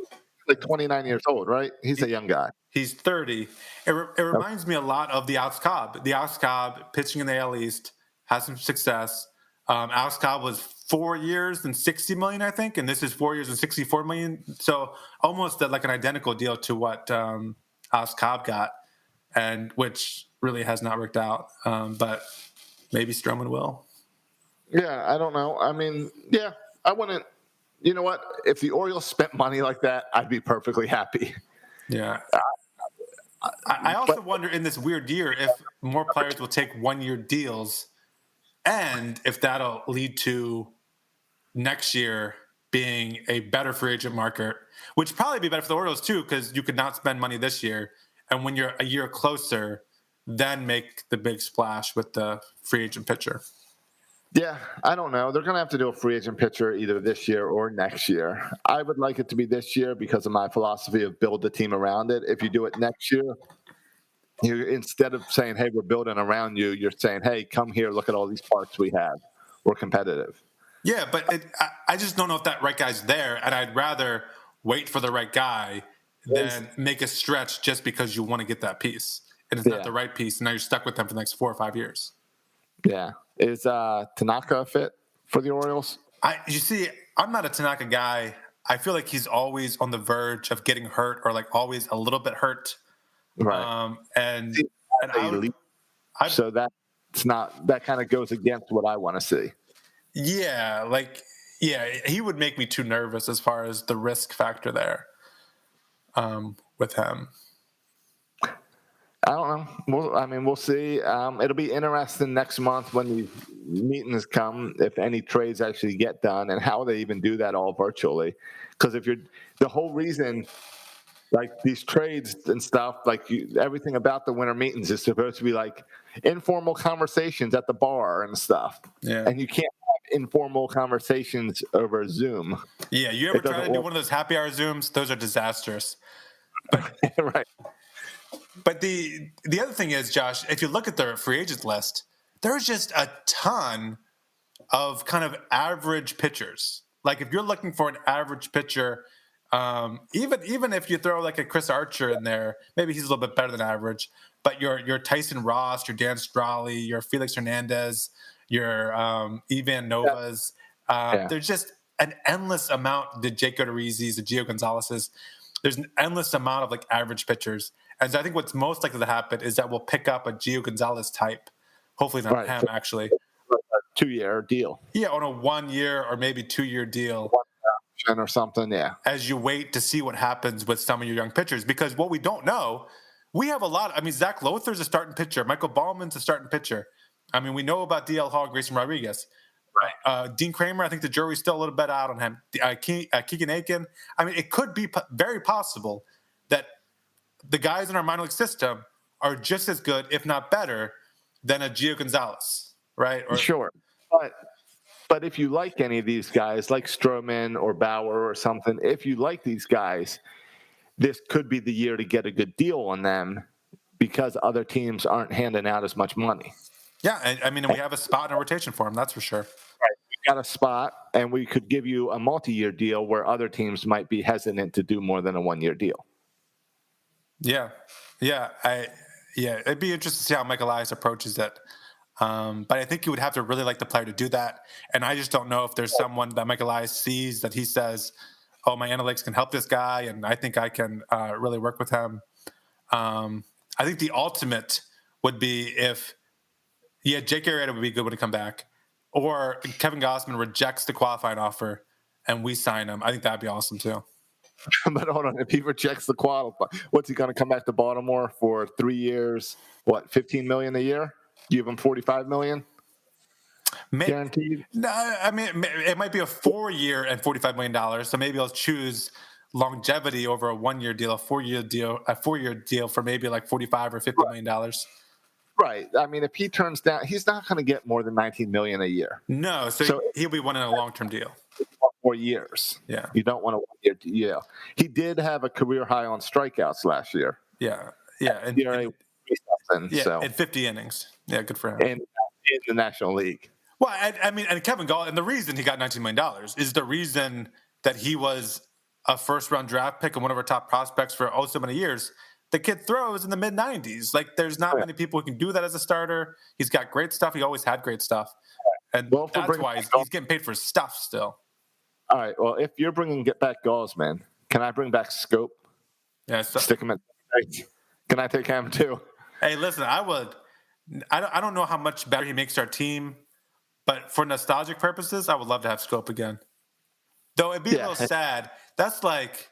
Like 29 years old, right? He's a young guy. He's 30. It reminds me a lot of the Alex Cobb. The Alex Cobb pitching in the AL East has some success. Alex Cobb was 4 years and $60 million, I think, and this is 4 years and $64 million. So almost like an identical deal to what Alex Cobb got, and which really has not worked out. But maybe Stroman will. Yeah, I don't know. I mean, yeah, I wouldn't. You know what? If the Orioles spent money like that, I'd be perfectly happy. Yeah. I also wonder in this weird year if more players will take 1-year deals, and if that'll lead to next year being a better free agent market, which probably be better for the Orioles too, because you could not spend money this year. And when you're a year closer, then make the big splash with the free agent pitcher. Yeah, I don't know. They're going to have to do a free agent pitcher either this year or next year. I would like it to be this year because of my philosophy of build the team around it. If you do it next year, instead of saying, hey, we're building around you, you're saying, hey, come here, look at all these parts we have. We're competitive. Yeah, but I just don't know if that right guy's there, and I'd rather wait for the right guy than make a stretch just because you want to get that piece. And it's not the right piece, and now you're stuck with them for the next 4 or 5 years. Yeah. Is Tanaka a fit for the Orioles? You see, I'm not a Tanaka guy. I feel like he's always on the verge of getting hurt, or like always a little bit hurt. Right. So that's not, that kind of goes against what I want to see. Yeah, he would make me too nervous as far as the risk factor there with him. I don't know. We'll see. It'll be interesting next month when these meetings come, if any trades actually get done, and how they even do that all virtually. Because the whole reason, like these trades and stuff, everything about the winter meetings is supposed to be like informal conversations at the bar and stuff. Yeah. And you can't have informal conversations over Zoom. Yeah, you ever try to do one of those happy hour Zooms? Those are disastrous. Right. But the other thing is, Josh, if you look at their free agents list, there's just a ton of kind of average pitchers. Like if you're looking for an average pitcher, even if you throw like a Chris Archer in there, maybe he's a little bit better than average. But your Tyson Ross, your Dan Strawley, your Felix Hernandez, your Ivan Novas, there's just an endless amount. The Jake Odorizzi's, the Gio Gonzalez's. there's an endless amount of like average pitchers. And so I think what's most likely to happen is that we'll pick up a Gio Gonzalez type. Hopefully not him, actually. A 2-year deal. Yeah, on a 1 year or maybe 2 year deal. Or something, yeah. As you wait to see what happens with some of your young pitchers. Because what we don't know, we have a lot. I mean, Zach Lothar's a starting pitcher. Michael Ballman's a starting pitcher. I mean, we know about DL Hall, Grayson Rodriguez. Right. Dean Kramer, I think the jury's still a little bit out on him. Keegan Aiken. I mean, it could be very possible that the guys in our minor league system are just as good, if not better, than a Gio Gonzalez, right? Sure. But if you like any of these guys, like Stroman or Bauer or something, if you like these guys, this could be the year to get a good deal on them because other teams aren't handing out as much money. Yeah, I mean, we have a spot in a rotation for him, that's for sure. Right. We got a spot, and we could give you a multi-year deal where other teams might be hesitant to do more than a 1-year deal. Yeah, it'd be interesting to see how Michael Elias approaches it. But I think you would have to really like the player to do that. And I just don't know if there's someone that Michael Elias sees that he says, oh, my analytics can help this guy, and I think I can really work with him. I think the ultimate would be if, Jake Arrieta would be good when he come back, or Kevin Gossman rejects the qualifying offer and we sign him. I think that'd be awesome too. But hold on, if he rejects the qualify, what's he going to come back to Baltimore for 3 years? What, $15 million a year? You give him $45 million guaranteed? No, I mean it might be a 4-year and $45 million. So maybe I'll choose longevity over a 1-year deal, a 4-year deal for maybe like $45 or $50 million. Right. I mean, if he turns down, he's not going to get more than $19 million a year. No, so he'll be wanting a long-term deal. 4 years. Yeah. You don't want a 1-year deal. He did have a career high on strikeouts last year. Yeah. And 50 innings. Yeah, good for him. And in the National League. Well, I mean, and Kevin Gall, and the reason he got $19 million is the reason that he was a first-round draft pick and one of our top prospects for so many years. The kid throws in the mid-90s. Like, there's not many people who can do that as a starter. He's got great stuff. He always had great stuff. And that's why he's getting paid for stuff still. All right. Well, if you're bringing back Galls, man, can I bring back Scope? Yeah. Stick him at Can I take him too? Hey, listen, I would. I don't know how much better he makes our team, but for nostalgic purposes, I would love to have Scope again. Though it'd be a little sad. That's like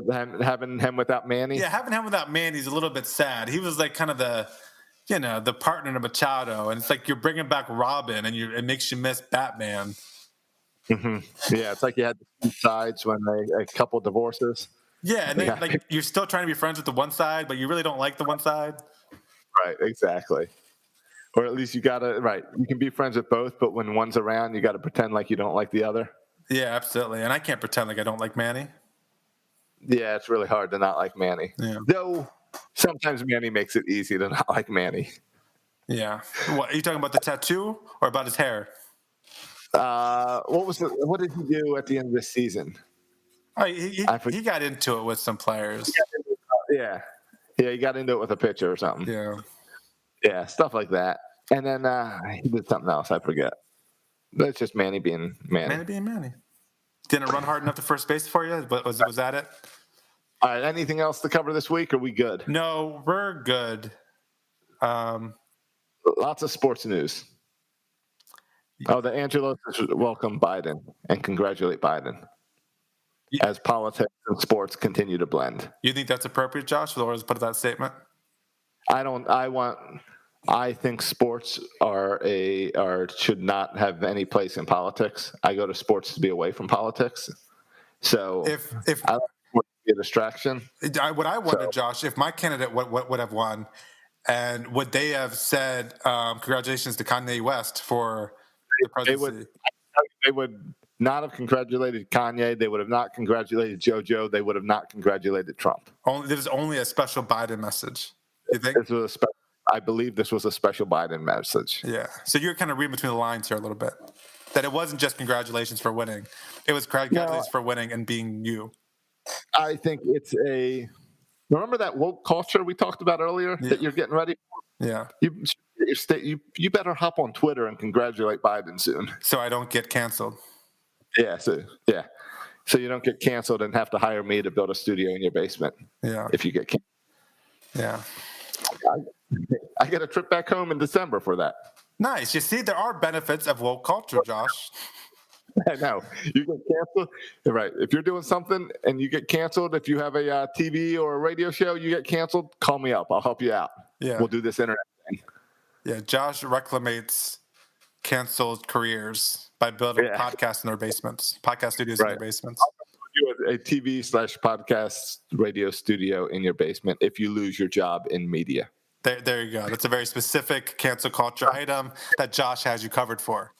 having him without Manny. Yeah, having him without Manny's a little bit sad. He was like kind of the partner to Machado, and it's like you're bringing back Robin, and it makes you miss Batman. Mm-hmm. Yeah, it's like you had the two sides when a couple divorces. Yeah, and then like you're still trying to be friends with the one side, but you really don't like the one side. Right, exactly. Or at least you can be friends with both, but when one's around, you got to pretend like you don't like the other. Yeah, absolutely. And I can't pretend like I don't like Manny. Yeah, it's really hard to not like Manny. Yeah. Though sometimes Manny makes it easy to not like Manny. Yeah. What are you talking about, the tattoo or about his hair? What did he do at the end of this season? Oh, he got into it with some players. Yeah, he got into it with a pitcher or something. Yeah, stuff like that. And then he did something else. I forget. But it's just Manny being Manny. Manny being Manny. Didn't run hard enough to first base for you? Was that it? All right. Anything else to cover this week? Are we good? No, we're good. Lots of sports news. Oh, the Angelos welcome Biden and congratulate Biden as politics and sports continue to blend. You think that's appropriate, Josh? Or put that statement? I think sports should not have any place in politics. I go to sports to be away from politics. So if I like sports to be a distraction. What I wonder, Josh, if my candidate would have won, and would they have said congratulations to Kanye West for the presidency? They would not have congratulated Kanye. They would have not congratulated JoJo. They would have not congratulated Trump. This is only a special Biden message. You think? I believe this was a special Biden message. Yeah. So you're kind of reading between the lines here a little bit. That it wasn't just congratulations for winning. It was congratulations for winning and being you. I think it's remember that woke culture we talked about earlier that you're getting ready for? Yeah. You better hop on Twitter and congratulate Biden soon. So I don't get canceled. Yeah. So, yeah. so you don't get canceled and have to hire me to build a studio in your basement. Yeah. If you get canceled. Yeah. I get a trip back home in December for that. Nice. You see, there are benefits of woke culture, Josh. I know. You get canceled. Right. If you're doing something and you get canceled, if you have a TV or a radio show, you get canceled, call me up. I'll help you out. Yeah. We'll do this internet thing. Yeah. Josh reclamates canceled careers by building podcasts in their basements, podcast studios in their basements. Do a TV/podcast radio studio in your basement if you lose your job in media. There you go. That's a very specific cancel culture item that Josh has you covered for.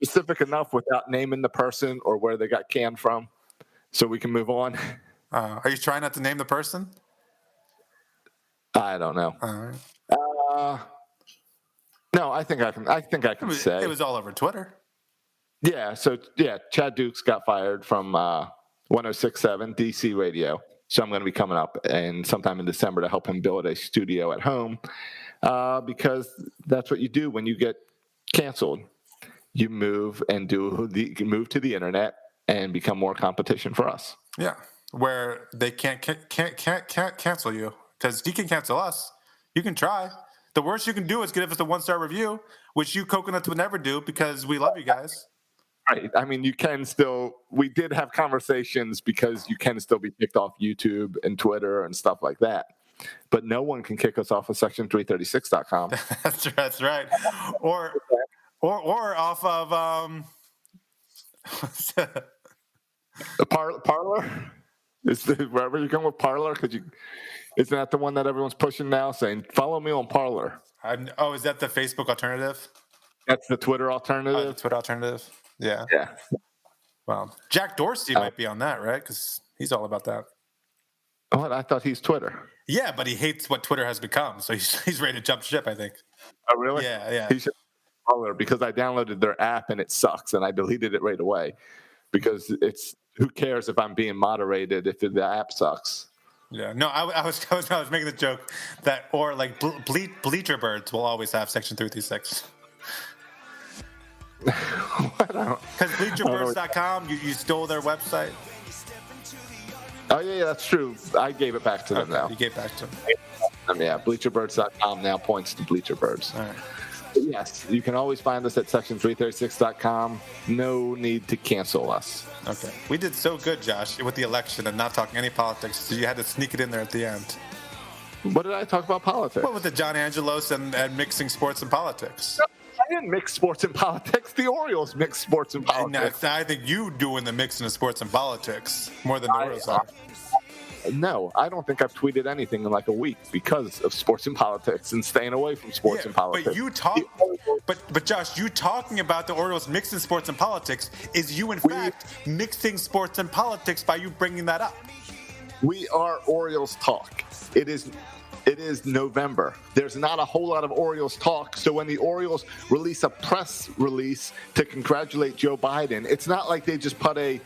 Specific enough without naming the person or where they got canned from, so we can move on. Are you trying not to name the person? I don't know. No, I think I can say it was all over Twitter. Yeah. So Chad Dukes got fired from 106.7 DC radio. So I'm going to be coming up and sometime in December to help him build a studio at home, because that's what you do when you get canceled. You move and move to the internet and become more competition for us. Yeah, where they can't cancel you, because you can cancel us. You can try. The worst you can do is give us a 1-star review, which you coconuts would never do because we love you guys. Right. I mean, you can still. We did have conversations because you can still be kicked off YouTube and Twitter and stuff like that. But no one can kick us off of section336.com. That's right. Or off of Parlor. Wherever you come with Parlor, isn't that the one that everyone's pushing now, saying follow me on Parlor? Is that the Facebook alternative? That's the Twitter alternative. The Twitter alternative. Yeah. Yeah. Well, Jack Dorsey might be on that, right? Because he's all about that. What? I thought he's Twitter. Yeah, but he hates what Twitter has become, so he's ready to jump ship, I think. Oh, really? Yeah. He should follow because I downloaded their app and it sucks, and I deleted it right away because who cares if I'm being moderated if the app sucks. Yeah. No, I was making the joke that Bleacher Birds will always have Section 336. Because BleacherBirds.com, you stole their website. Oh yeah, that's true. I gave it back to them now. You gave it back to them. Yeah, BleacherBirds.com now points to Bleacher Birds. All right. But yes, you can always find us at section336.com. No need to cancel us. Okay. We did so good, Josh, with the election and not talking any politics, so you had to sneak it in there at the end. What did I talk about politics? Well, with the John Angelos and mixing sports and politics. I didn't mix sports and politics. The Orioles mix sports and politics. I think you doing the mixing of sports and politics more than the Orioles are. No, I don't think I've tweeted anything in like a week because of sports and politics and staying away from sports and politics. But Josh, you talking about the Orioles mixing sports and politics is you in fact mixing sports and politics by you bringing that up. We are Orioles talk. It is November. There's not a whole lot of Orioles talk. So when the Orioles release a press release to congratulate Joe Biden, it's not like they just put a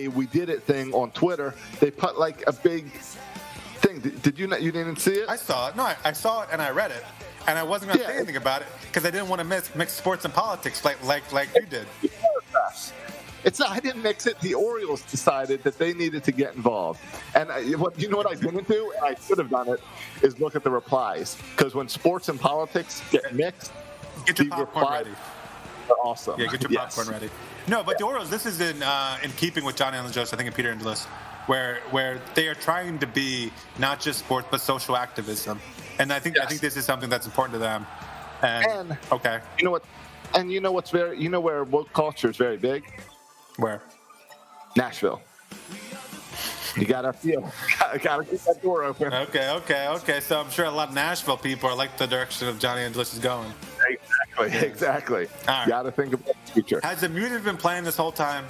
we did it thing on Twitter. They put like a big thing. Did you not? You didn't see it? I saw it. No, I saw it and I read it. And I wasn't going to say anything about it because I didn't want to mix sports and politics like you did. It's not. I didn't mix it. The Orioles decided that they needed to get involved, and you know what I didn't do, and I should have done it, is look at the replies, because when sports and politics get mixed, get your popcorn ready. Are awesome. Yeah, get your popcorn ready. No, but the Orioles. This is in keeping with John Angelos, I think, and Peter Angelos, where they are trying to be not just sports but social activism, and I think this is something that's important to them. And okay, you know what? And you know what's where woke culture is very big. Where? Nashville. You gotta keep that door open. Okay. So I'm sure a lot of Nashville people are like the direction of Johnny Angelos is going. Exactly. All right. You gotta think about the future. Has the music been playing this whole time?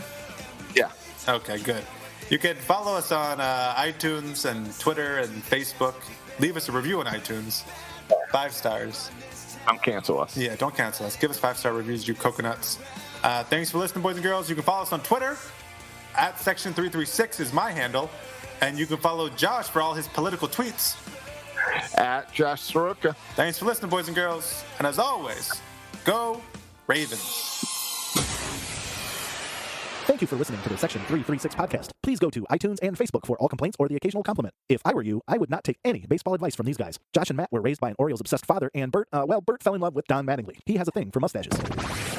Yeah. Okay, good. You can follow us on iTunes and Twitter and Facebook. Leave us a review on iTunes. 5 stars. Don't cancel us. Yeah, don't cancel us. Give us 5-star reviews, you coconuts. Thanks for listening, boys and girls. You can follow us on Twitter. At Section336 is my handle. And you can follow Josh for all his political tweets. At Josh Soroka. Thanks for listening, boys and girls. And as always, go Ravens. Thank you for listening to the Section 336 podcast. Please go to iTunes and Facebook for all complaints or the occasional compliment. If I were you, I would not take any baseball advice from these guys. Josh and Matt were raised by an Orioles-obsessed father, and Bert fell in love with Don Mattingly. He has a thing for mustaches.